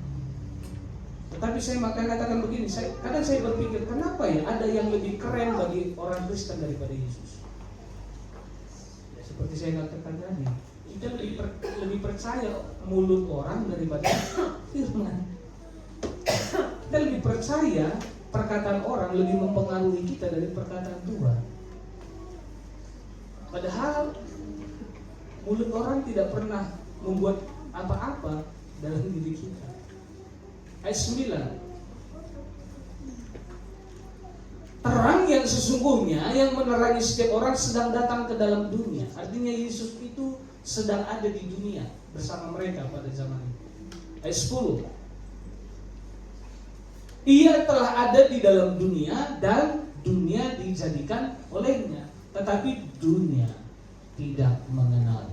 Speaker 2: Tetapi saya katakan begini, kadang saya berpikir, kenapa ya ada yang lebih keren bagi orang Kristen daripada Yesus? Ya, seperti saya katakan tadi, kita lebih percaya mulut orang daripada firman. Kita lebih percaya perkataan orang lebih mempengaruhi kita dari perkataan Tuhan. Padahal mulut orang tidak pernah membuat apa-apa dalam diri kita. Ayat 9. Terang yang sesungguhnya yang menerangi setiap orang sedang datang ke dalam dunia. Artinya Yesus itu sedang ada di dunia bersama mereka pada zaman itu. Ayat 10. Ia telah ada di dalam dunia dan dunia dijadikan olehnya, tetapi dunia tidak mengenal.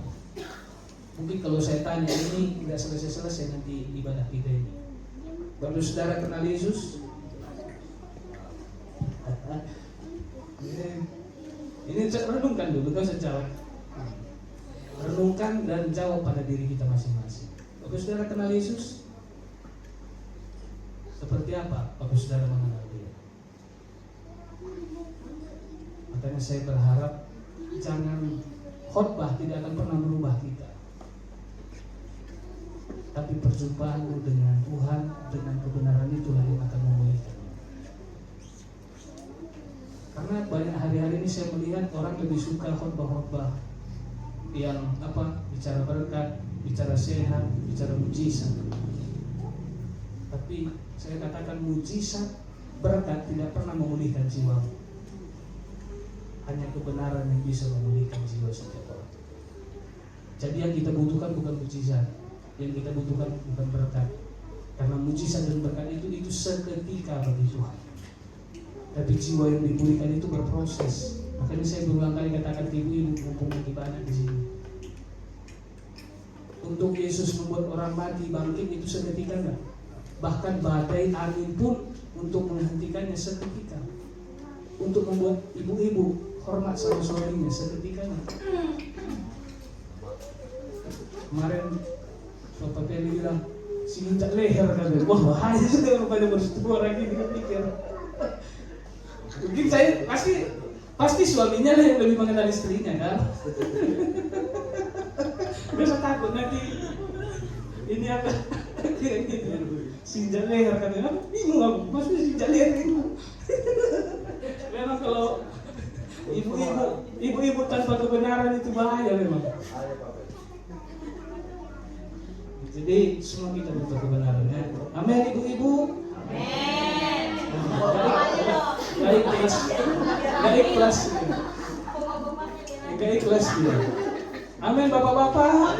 Speaker 2: Mungkin kalau saya tanya ini tidak selesai-selesai nanti ibadah kita ini. Bapak saudara kenal Yesus? Ini renungkan dulu, kau sejawab. Renungkan dan jawab pada diri kita masing-masing. Bapak saudara kenal Yesus? Seperti apa Bapak saudara mengenal Dia? Makanya saya berharap jangan khotbah tidak akan pernah merubah kita, tapi perjumpaanmu dengan Tuhan, dengan kebenaran itulah yang akan memulihkan. Karena banyak hari-hari ini saya melihat orang lebih suka khotbah-khotbah yang bicara berkat, bicara sehat, bicara mujizat. Tapi saya katakan mujizat, berkat tidak pernah memulihkan jiwa. Hanya kebenaran yang bisa memulihkan jiwa setiap orang. Jadi yang kita butuhkan bukan mujizat, yang kita butuhkan bukan berkat. Karena mujizat dan berkat itu seketika bagi Tuhan. Tapi jiwa yang dipulihkan itu berproses. Makanya saya berulang kali katakan ke ibu-ibu mumpung ibadah di sini. Untuk Yesus membuat orang mati bangkit itu seketika enggak? Bahkan badai angin pun untuk menghentikannya seketika. Untuk membuat ibu-ibu hormat sama suaminya seketika enggak? Kemarin Bapak Peli bilang si injak leher kan, wah bahaya juga kalau pada bersetubuh orang ini pikir. Mungkin saya pasti suaminya lah yang lebih mengenal istrinya kan. Biasa takut nanti ini apa gitu. Sinjak leher kan, bingung aku, maksudnya sinjak leher itu. Memang kalau ibu-ibu tanpa kebenaran itu bahaya memang. Jadi semua kita butuh kebenarannya. Amin ibu-ibu.
Speaker 3: Amin.
Speaker 2: Gak ikhlas dia. Amin bapak-bapak.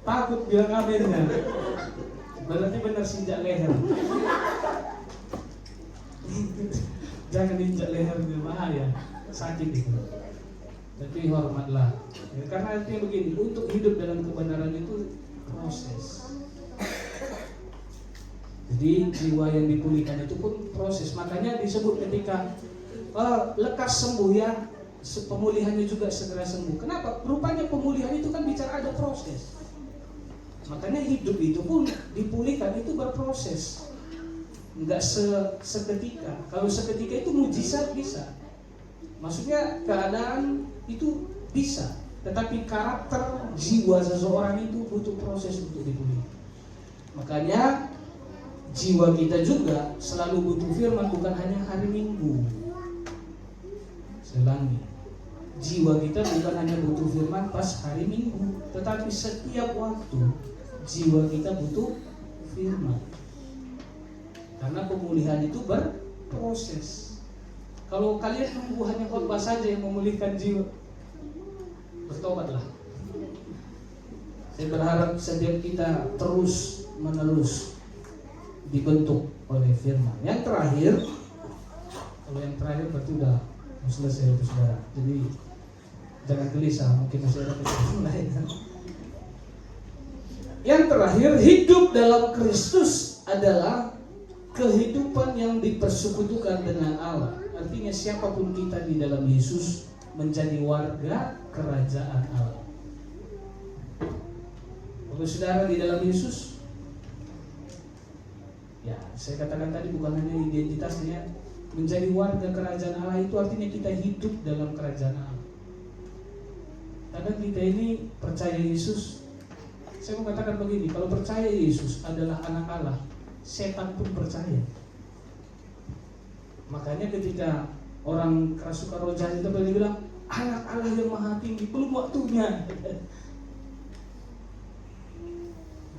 Speaker 2: Takut bilang aminnya. Berarti benar sinjak leher. Jangan injak lehernya, bahaya, sakit itu. Tapi hormatlah. Ya, karena artinya begini, untuk hidup dalam kebenaran itu proses. Jadi jiwa yang dipulihkan itu pun proses. Makanya disebut ketika lekas sembuh ya, pemulihannya juga segera sembuh. Kenapa? Rupanya pemulihan itu kan bicara ada proses. Makanya hidup itu pun dipulihkan itu berproses. Enggak seketika. Kalau seketika itu mujizat bisa. Maksudnya keadaan itu bisa. Tetapi karakter jiwa seseorang itu butuh proses untuk dipulihkan. Makanya jiwa kita juga selalu butuh firman, bukan hanya hari Minggu. Selangi. Jiwa kita bukan hanya butuh firman pas hari Minggu, tetapi setiap waktu jiwa kita butuh firman. Karena pemulihan itu berproses. Kalau kalian nunggu hanya khotbah saja yang memulihkan jiwa, bertobatlah. Saya berharap setiap kita terus menerus dibentuk oleh firman. Yang terakhir, kalau yang terakhir berarti udah selesai itu saudara. Jadi jangan gelisah, mungkin masih ada pertanyaan lain. Yang terakhir, hidup dalam Kristus adalah kehidupan yang dipersekutukan dengan Allah. Artinya siapapun kita di dalam Yesus menjadi warga kerajaan Allah. Bapak saudara di dalam Yesus, ya saya katakan tadi bukan hanya identitasnya, menjadi warga kerajaan Allah itu artinya kita hidup dalam kerajaan Allah. Kadang kita ini percaya Yesus, saya mau katakan begini, kalau percaya Yesus adalah anak Allah, setan pun percaya. Makanya ketika orang kerasukan roh jahat itu bilang, anak Allah yang maha tinggi, belum waktunya.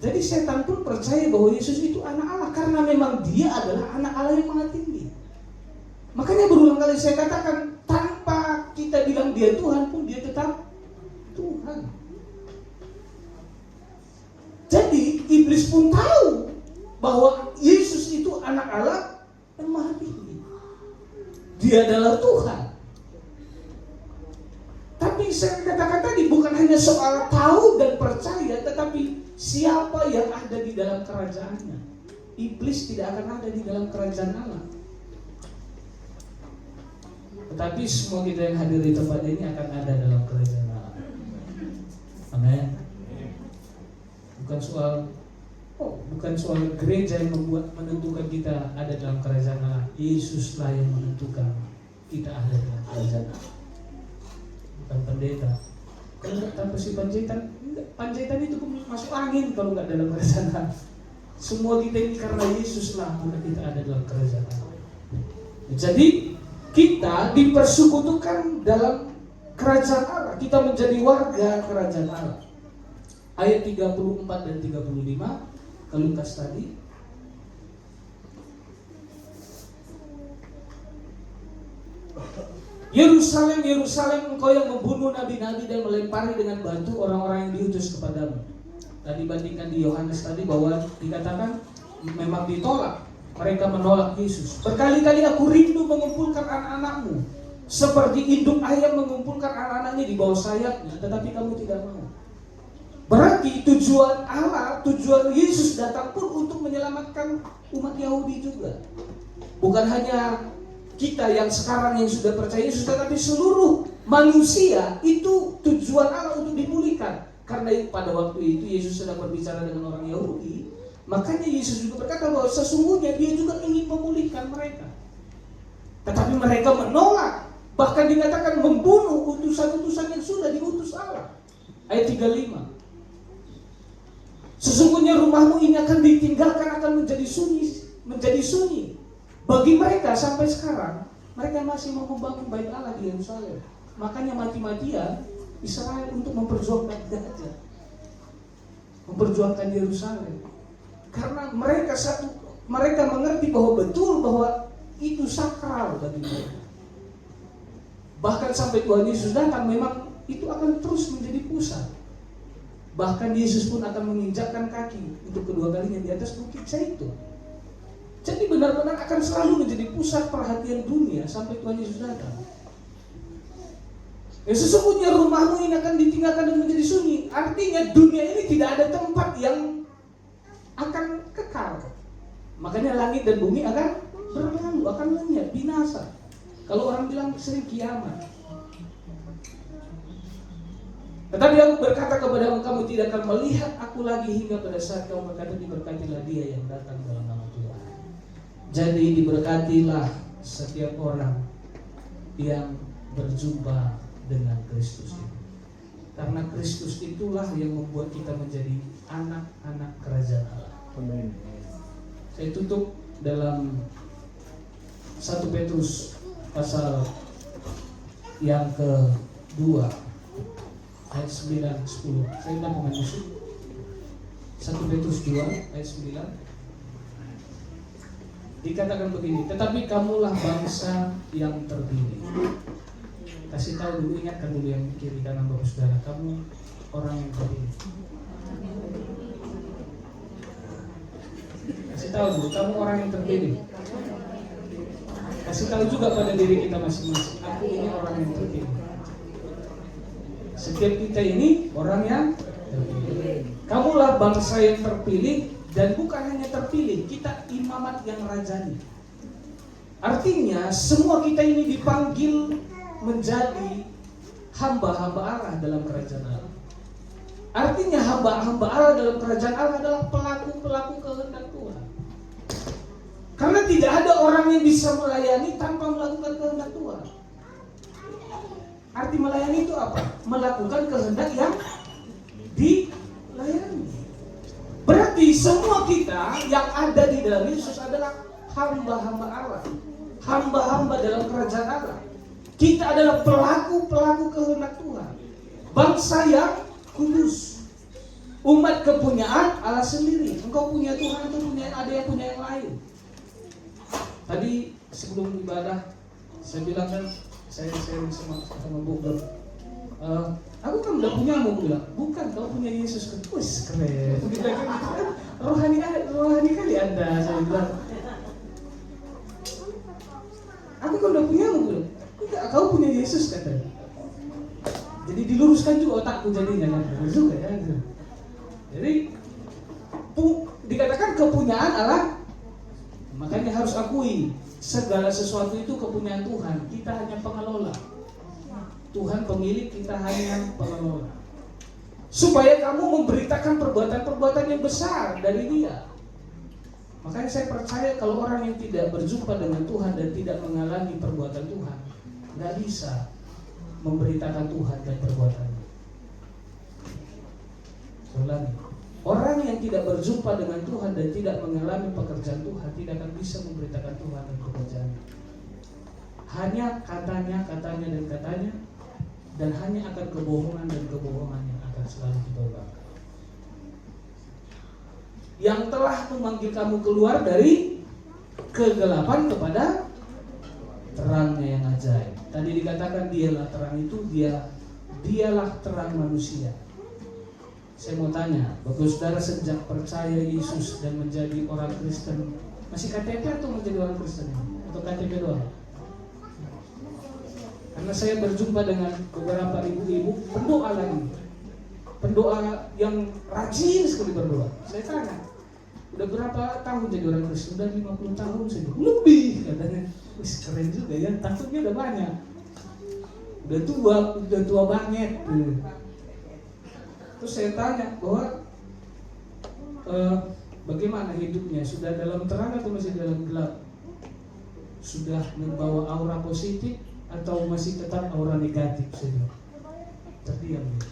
Speaker 2: Jadi setan pun percaya bahwa Yesus itu anak Allah karena memang dia adalah anak Allah yang maha tinggi. Makanya berulang kali saya katakan, tanpa kita bilang dia Tuhan pun dia tetap Tuhan. Jadi iblis pun tahu bahwa Yesus itu anak Allah yang maha tinggi. Dia adalah Tuhan. Tapi saya katakan tadi bukan hanya soal tahu dan percaya, tetapi siapa yang ada di dalam kerajaannya. Iblis tidak akan ada di dalam kerajaan Allah. Tetapi semua kita yang hadir di tempat ini akan ada dalam kerajaan Allah. Amin. Bukan soal gereja yang menentukan kita ada dalam kerajaan Allah. Yesuslah yang menentukan kita ada dalam kerajaan Allah. Bukan pendeta. Kalau nggak tanpa si panjaitan itu masuk angin kalau nggak dalam kerajaan Allah. Semua kita ini karena Yesuslah maka kita ada dalam kerajaan Allah. Jadi kita dipersekutukan dalam kerajaan Allah. Kita menjadi warga kerajaan Allah. Ayat 34 dan 35 ke Lukas tadi. Yerusalem, Yerusalem, engkau yang membunuh nabi-nabi dan melempari dengan batu orang-orang yang diutus kepadamu. Tadi bandingkan di Yohanes tadi bahwa dikatakan memang ditolak. Mereka menolak Yesus. Berkali-kali aku rindu mengumpulkan anak-anakmu seperti induk ayam mengumpulkan anak-anaknya di bawah sayapnya, tetapi kamu tidak mau. Berarti tujuan Allah, tujuan Yesus datang pun untuk menyelamatkan umat Yahudi juga. Bukan hanya kita yang sekarang yang sudah percaya Yesus, tetapi seluruh manusia itu tujuan Allah untuk dipulihkan. Karena pada waktu itu Yesus sedang berbicara dengan orang Yahudi, makanya Yesus juga berkata bahwa sesungguhnya dia juga ingin memulihkan mereka. Tetapi mereka menolak, bahkan dikatakan membunuh utusan-utusan yang sudah diutus Allah. Ayat 35. Sesungguhnya rumahmu ini akan ditinggalkan, akan menjadi sunyi. Bagi mereka sampai sekarang, mereka masih mau membangun bait Allah di Yerusalem. Makanya mati-matian Israel untuk memperjuangkan gajah, memperjuangkan Yerusalem. Karena mereka mengerti bahwa betul bahwa itu sakral bagi mereka. Bahkan sampai Tuhan Yesus datang, memang itu akan terus menjadi pusat. Bahkan Yesus pun akan menginjakkan kaki untuk kedua kalinya di atas bukit Zaitun. Jadi benar-benar akan selalu menjadi pusat perhatian dunia sampai Tuhan Yesus datang. Ya, sesungguhnya rumahmu ini akan ditinggalkan dan menjadi sunyi. Artinya dunia ini tidak ada tempat yang akan kekal. Makanya langit dan bumi akan berlalu, akan lenyap, binasa. Kalau orang bilang sering kiamat. Tetapi aku berkata kepadamu, kamu tidak akan melihat aku lagi hingga pada saat kamu berkata, diberkatilah dia yang datang dalam nama Tuhan. Jadi diberkatilah setiap orang yang berjumpa dengan Kristus itu. Karena Kristus itulah yang membuat kita menjadi anak-anak kerajaan Allah. Amin. Saya tutup dalam 1 Petrus pasal yang kedua ayat 9-10. Saya tidak pemain musik. 1 Petrus 2 ayat 9. Dikatakan begini, tetapi kamulah bangsa yang terpilih. Kasih tahu dulu, ingatkan dulu yang kiri kanan Bapak Saudara, kamu orang yang terpilih. Kasih tahu dulu, kamu orang yang terpilih. Kasih tahu juga pada diri kita masing-masing, aku ini orang yang terpilih. Setiap kita ini orang yang terpilih. Kamulah bangsa yang terpilih, dan bukan hanya terpilih, kita imamat yang rajani. Artinya semua kita ini dipanggil menjadi hamba-hamba Allah dalam kerajaan Allah. Artinya hamba-hamba Allah dalam kerajaan Allah adalah pelaku-pelaku kehendak Tuhan. Karena tidak ada orang yang bisa melayani tanpa melakukan kehendak Tuhan. Arti melayani itu apa? Melakukan kehendak yang dilayani. Berarti semua kita yang ada di dalam Yesus adalah hamba-hamba Allah, hamba-hamba dalam kerajaan Allah. Kita adalah pelaku-pelaku kehendak Tuhan, bangsa yang kudus, umat kepunyaan Allah sendiri. Engkau punya Tuhan atau ada yang punya yang lain? Tadi sebelum ibadah saya bilang kan, saya sama Bogor, Aku kan udah punya, mau bilang, bukan, kau punya Yesus kan, wis keren. Kita kan rohani kali Anda, saya bilang. Aku kan udah punya, mau bilang, enggak, kau punya Yesus katanya. Jadi diluruskan juga otakku jadinya kan, juga ya. Jadi dikatakan kepunyaan Allah, makanya harus akui segala sesuatu itu kepunyaan Tuhan. Kita hanya pengelola. Tuhan pemilik, kita hanya pengelola. Supaya kamu memberitakan perbuatan-perbuatan yang besar dari Dia. Makanya saya percaya kalau orang yang tidak berjumpa dengan Tuhan dan tidak mengalami perbuatan Tuhan, nggak bisa memberitakan Tuhan dan perbuatannya. Ulangi. Orang yang tidak berjumpa dengan Tuhan dan tidak mengalami pekerjaan Tuhan tidak akan bisa memberitakan Tuhan dan pekerjaannya. Hanya katanya, dan hanya akan kebohongan dan kebohongan yang akan selalu dibawakan. Yang telah memanggil kamu keluar dari kegelapan kepada terangnya yang ajaib. Tadi dikatakan dialah terang itu, dialah terang manusia. Saya mau tanya, bagi saudara sejak percaya Yesus dan menjadi orang Kristen, masih KTP atau menjadi orang Kristen? Atau KTP doang? Karena saya berjumpa dengan beberapa ibu-ibu pendoa lagi, pendoa yang rajin sekali berdoa. Saya tanya, udah berapa tahun jadi orang Kristen? Udah 50 tahun saya bilang, lebih katanya. Wih, keren juga ya, takutnya udah banyak. Udah tua banget. Terus saya tanya bahwa bagaimana hidupnya? Sudah dalam terang atau masih dalam gelap? Sudah membawa aura positif atau masih tetap aura negatif saja? Terdiam dia.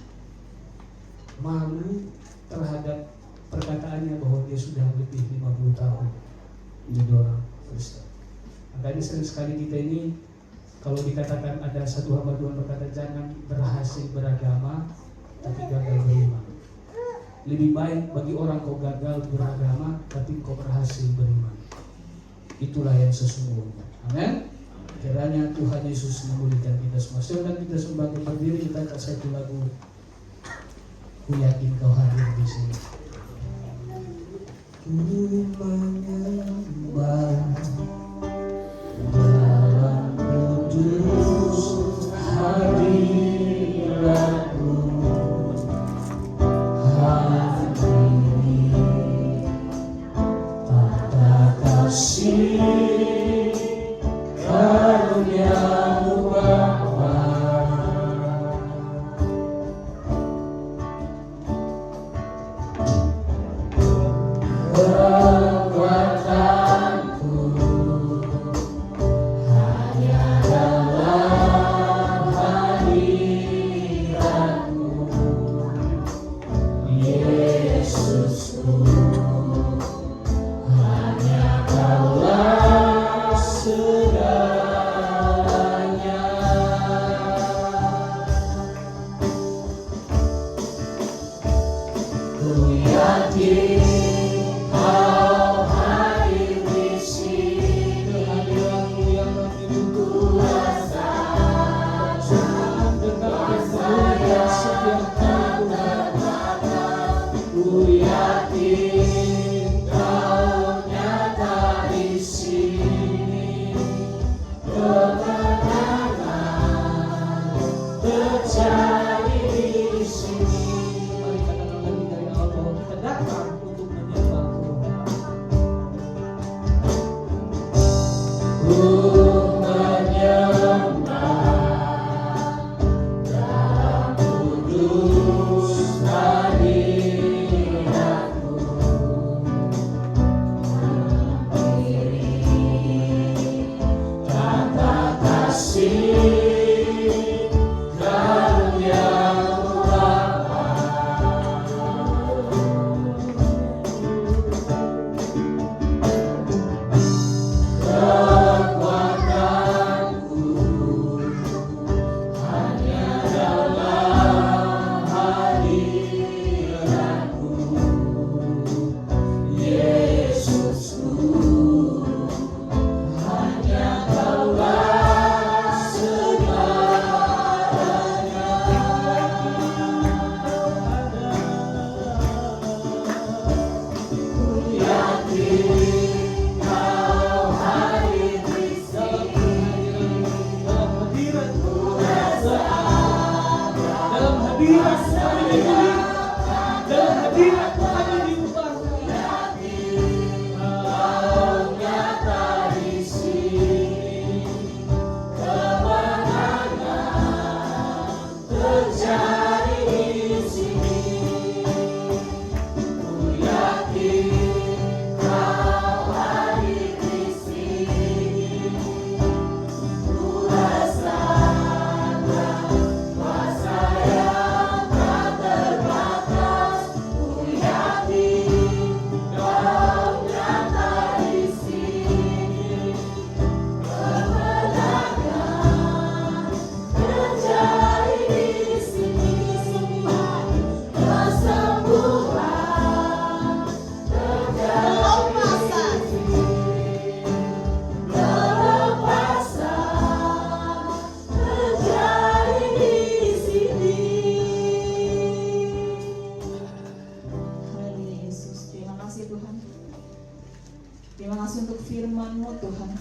Speaker 2: Malu terhadap perkataannya bahwa dia sudah lebih 50 tahun menjadi orang Kristen. Makanya sering sekali kita ini kalau dikatakan ada satu hamba Tuhan berkata jangan berhasil beragama tapi gagal beriman. Lebih baik bagi orang kau gagal beragama tapi kau berhasil beriman. Itulah yang sesungguhnya. Amin. Kiranya Tuhan Yesus memulihkan kita semua. Silakan kita semua berdiri, kita angkat satu lagu. Ku yakin kau hadir di sini. Ku menyembah dalam kudus hadirat-Mu, hadiri tata kasih karunia-Mu Bapa. Kekuatanku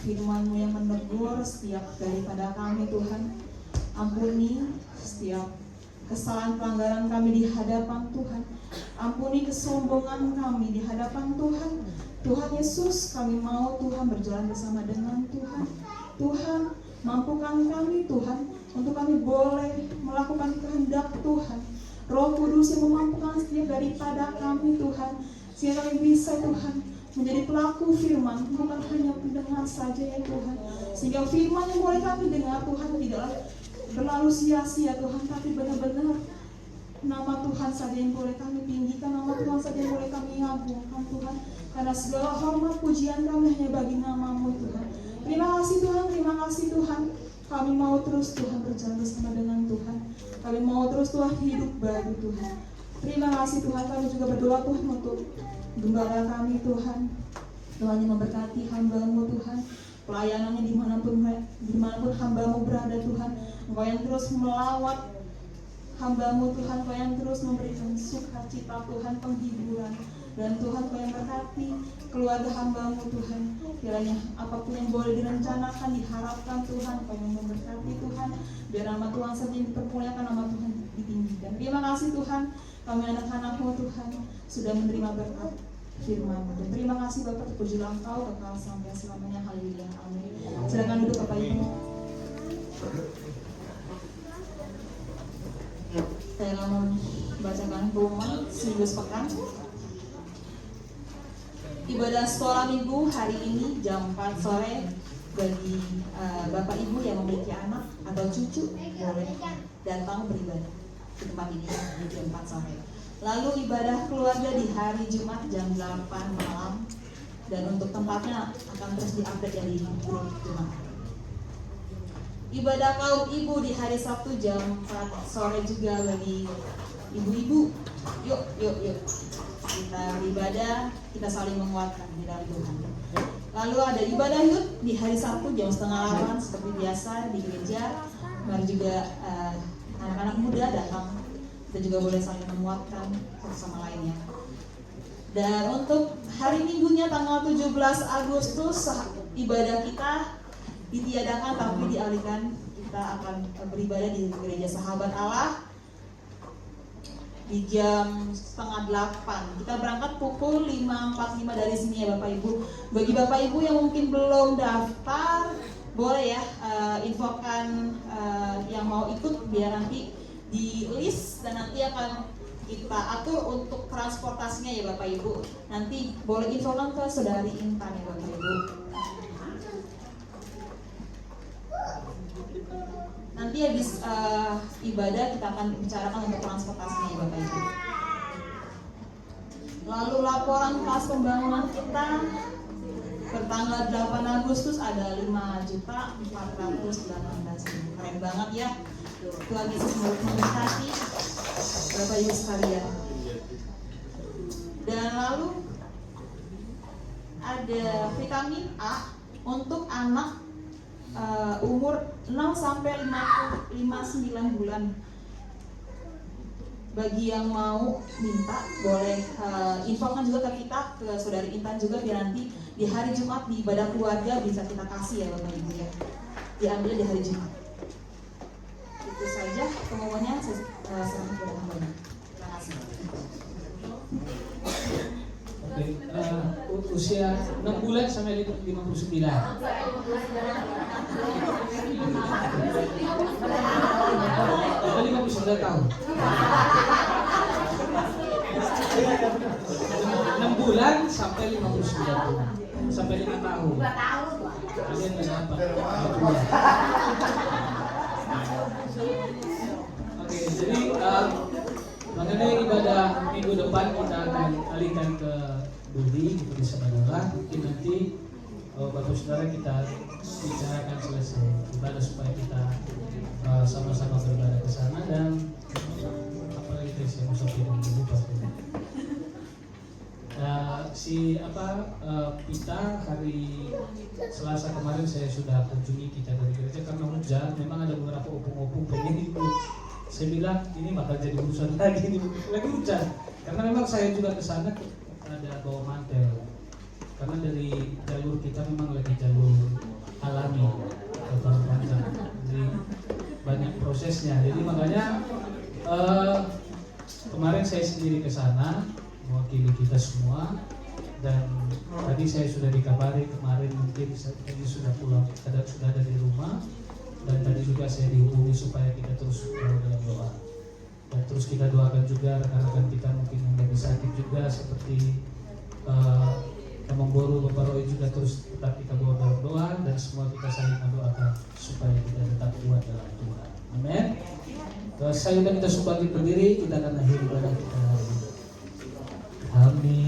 Speaker 1: firman-Mu yang menegur setiap daripada kami Tuhan. Ampuni setiap kesalahan pelanggaran kami di hadapan Tuhan. Ampuni kesombongan kami di hadapan Tuhan. Tuhan Yesus, kami mau Tuhan berjalan bersama dengan Tuhan. Tuhan, mampukan kami Tuhan untuk kami boleh melakukan kehendak Tuhan. Roh Kudus yang memampukan setiap daripada kami Tuhan, sehingga kami bisa Tuhan menjadi pelaku firman, bukan hanya pendengar saja ya Tuhan. Sehingga firman yang boleh kami dengar Tuhan tidaklah berlalu sia-sia Tuhan, tapi benar-benar nama Tuhan saja yang boleh kami tinggikan, nama Tuhan saja yang boleh kami agungkan Tuhan. Karena segala hormat pujian kami hanya bagi nama-Mu Tuhan. Terima kasih Tuhan, terima kasih Tuhan. Kami mau terus Tuhan berjalan bersama dengan Tuhan. Kami mau terus Tuhan hidup baru Tuhan. Terima kasih Tuhan, kami juga berdoa Tuhan untuk gembala kami Tuhan. Tuhan yang memberkati hamba-Mu Tuhan. Pelayanannya dimanapun hamba-Mu berada Tuhan. Engkau yang terus melawat hamba-Mu Tuhan, Kau yang terus memberikan sukacita Tuhan, penghiburan. Dan Tuhan Kau yang berkati keluarga hamba-Mu Tuhan. Kiranya apapun yang boleh direncanakan, diharapkan Tuhan, Kau yang memberkati Tuhan. Biar nama Tuhan saja yang dipermuliakan, nama Tuhan ditinggikan. Terima kasih Tuhan, kami anak-anak-Mu Tuhan sudah menerima berkat firman-Mu. Dan terima kasih Bapak, terpujilah Engkau kekal sampai selamanya. Haleluya, amin. Silakan duduk Bapak Ibu. Saya akan membacakan pengumuman seminggu sepekan. Ibadah sekolah minggu hari ini jam 4 sore bagi Bapak Ibu yang memiliki anak atau cucu boleh datang beribadah di tempat ini di jam 4 sore. Lalu ibadah keluarga di hari Jumat jam 8 malam, dan untuk tempatnya akan terus diupdate ya di grup Jumat. Ibadah kaum ibu di hari Sabtu jam 4 sore juga bagi ibu-ibu. Yuk kita beribadah, kita saling menguatkan di dalam Tuhan. Lalu ada ibadah youth di hari Sabtu jam 7:30 seperti biasa di gereja. Mari juga anak-anak muda datang, kita juga boleh saling menguatkan satu sama lainnya. Dan untuk hari Minggunya tanggal 17 Agustus ibadah kita ditiadakan tapi dialihkan. Kita akan beribadah di gereja Sahabat Allah di jam 7:30. Kita berangkat pukul 5.45 dari sini ya Bapak Ibu. Bagi Bapak Ibu yang mungkin belum daftar, boleh ya infokan yang mau ikut biar nanti di list, dan nanti akan kita atur untuk transportasinya ya Bapak Ibu. Nanti boleh infokan ke Saudari Intan ya Bapak Ibu. Nanti habis ibadah kita akan bicarakan untuk transportasinya ya Bapak Ibu. Lalu laporan kas pembangunan kita bertanggal 8 Agustus ada 5.418.000. Keren banget ya. Tuhan Yesus memberkati Bapak Ibu sekalian. Dan lalu ada vitamin A untuk anak umur 6 sampai 59 bulan. Bagi yang mau minta boleh infokan juga ke kita, ke Saudari Intan juga, biar nanti di hari Jumat di ibadah keluarga bisa kita kasih ya Bapak Ibu ya. Diambil di hari Jumat. Itu saja pengumumannya. Selamat berdoa. Terima kasih.
Speaker 2: Oke, usia 6 bulan sampai 59. Atau 59 tahun. 6 bulan sampai 59 tahun. Sampai 5 tahun.
Speaker 3: 2 tahun.
Speaker 2: Kalian berapa? Oke, jadi mengenai ibadah minggu depan kita akan alihkan ke Budi, kita bisa berdoa. Mungkin nanti Bapak Saudara kita bicarakan selesai ibadah supaya kita sama-sama beribadah ke sana. Dan apalagi tadi saya mau sampaikan dulu Pak. Kita hari Selasa kemarin saya sudah kunjungi kita dari gereja karena hujan. Memang ada beberapa opung-opung pengen ikut. Saya bilang ini bakal jadi urusan lagi hujan. Karena memang saya juga ke sana ada bawa mantel. Karena dari jalur kita memang lagi jalur prosesnya. Jadi makanya kemarin saya sendiri ke sana mewakili kita semua, dan tadi saya sudah dikabari kemarin mungkin ini sudah pulang, sudah ada di rumah, dan tadi juga saya dihubungi supaya kita terus dalam doa. Dan terus kita doakan juga rekan-rekan kita mungkin yang lagi sakit juga seperti Kamangboru, Bapak Roy juga terus tetap kita bawa dalam doa, dan semua kita saling mendoakan supaya kita tetap kuat dalam Tuhan. Amin. Saya dan kita sebagai berdiri, kita akan akhiri ibadah kita hari ini. Kami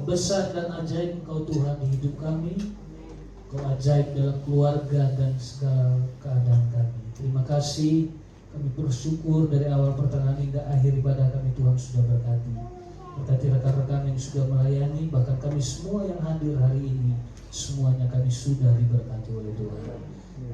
Speaker 2: besar dan ajaib Engkau Tuhan di hidup kami. Engkau ajaib dalam keluarga dan segala keadaan kami. Terima kasih, kami bersyukur dari awal pertengahan hingga akhir ibadah kami Tuhan sudah berkati. Berkati rekan-rekan yang sudah melayani, bahkan kami semua yang hadir hari ini, semuanya kami sudah diberkati oleh Tuhan.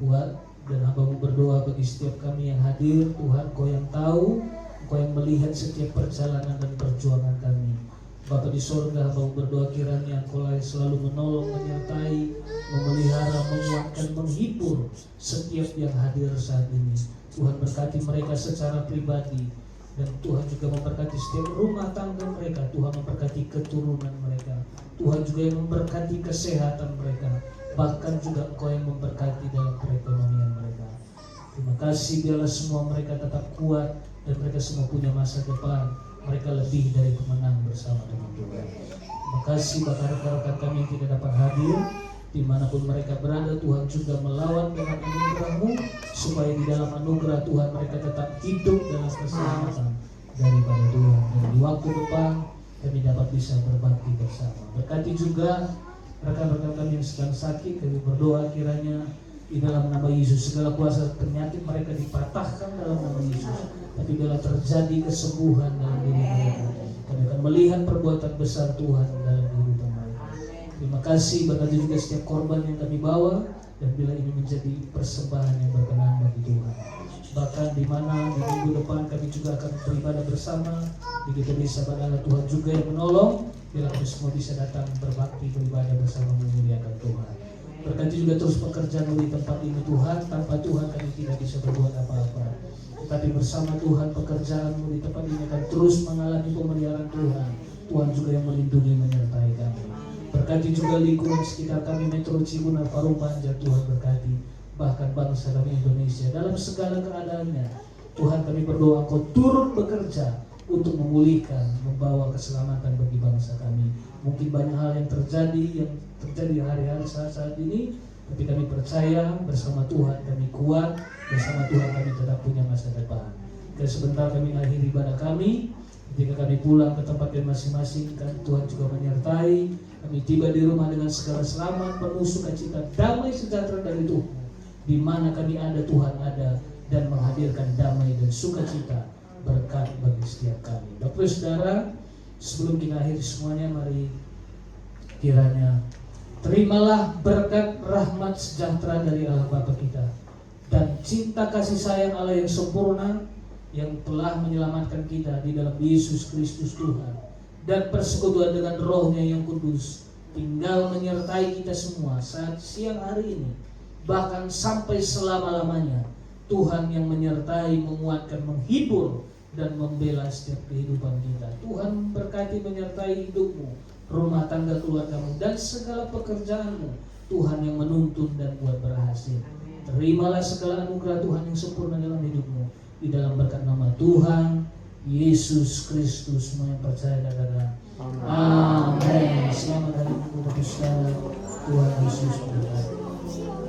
Speaker 2: Kuat dan hamba-Mu berdoa bagi setiap kami yang hadir, Tuhan Engkau yang tahu, Engkau yang melihat setiap perjalanan dan perjuangan kami. Bapa di sorga, hamba berdoa kiranya Engkau selalu menolong, menyertai, memelihara, menguatkan, menghibur setiap yang hadir saat ini. Tuhan berkati mereka secara pribadi, dan Tuhan juga memberkati setiap rumah tangga mereka. Tuhan memberkati keturunan mereka. Tuhan juga yang memberkati kesehatan mereka. Bahkan juga Engkau yang memberkati dalam perekonomian mereka. Terima kasih, biarlah semua mereka tetap kuat dan mereka semua punya masa depan. Mereka lebih dari pemenang bersama dengan Tuhan. Terima kasih bahkan rekan-rekan kami yang tidak dapat hadir, dimanapun mereka berada, Tuhan juga melawan dengan anugerah-Mu, supaya di dalam anugerah Tuhan mereka tetap hidup dalam keselamatan daripada Tuhan. Dan di waktu depan kami dapat bisa berbakti bersama. Berkati juga rekan-rekan kami yang sedang sakit, kami berdoa kiranya di dalam nama Yesus segala kuasa penyakit mereka dipatahkan dalam nama Yesus. Tapi bila terjadi kesembuhan dalam diri mereka, kami akan melihat perbuatan besar Tuhan dalam kehidupan mereka. Terima kasih berkati juga setiap korban yang kami bawa, dan bila ini menjadi persembahan yang berkenan bagi Tuhan. Bahkan di mana di minggu depan kami juga akan beribadah bersama di Gereja Desa Badala, Tuhan juga yang menolong bila kami semua bisa datang berbakti beribadah bersama memuliakan Tuhan. Berkati juga terus pekerjaan di tempat ini Tuhan. Tanpa Tuhan kami tidak bisa berbuat apa-apa. Tetapi bersama Tuhan pekerjaan-Mu di tempat ini akan terus mengalami pemeliharaan Tuhan. Tuhan juga yang melindungi menyertai kami. Berkati juga lingkungan sekitar kami, Metro Cibunar, Parung Panjang, Tuhan berkati. Bahkan bangsa kami Indonesia dalam segala keadaannya. Tuhan kami berdoa Engkau turut bekerja untuk memulihkan, membawa keselamatan bagi bangsa kami. Mungkin banyak hal yang terjadi hari-hari saat ini, tapi kami percaya bersama Tuhan kami kuat, bersama Tuhan kami tetap punya masa depan. Dan sebentar kami akhiri ibadah kami, ketika kami pulang ke tempat yang masing-masing, kan Tuhan juga menyertai. Kami tiba di rumah dengan segala selamat, penuh sukacita, damai sejahtera dari Tuhan. Di mana kami ada, Tuhan ada, dan menghadirkan damai dan sukacita berkat bagi setiap kami. Bapak Saudara, sebelum kita akhiri semuanya, mari kiranya terimalah berkat rahmat sejahtera dari Allah Bapa kita dan cinta kasih sayang Allah yang sempurna yang telah menyelamatkan kita di dalam Yesus Kristus Tuhan, dan persekutuan dengan Roh-Nya yang kudus tinggal menyertai kita semua saat siang hari ini, bahkan sampai selama-lamanya. Tuhan yang menyertai, menguatkan, menghibur, dan membela setiap kehidupan kita. Tuhan berkati menyertai hidupmu, rumah tangga keluargamu, dan segala pekerjaanmu. Tuhan yang menuntun dan buat berhasil. Terimalah segala anugerah Tuhan yang sempurna dalam hidupmu. Di dalam berkat nama Tuhan Yesus Kristus, semua yang percaya katakan amin. Selamat hari Minggu, Bapak Saudara. Tuhan Yesus berkati.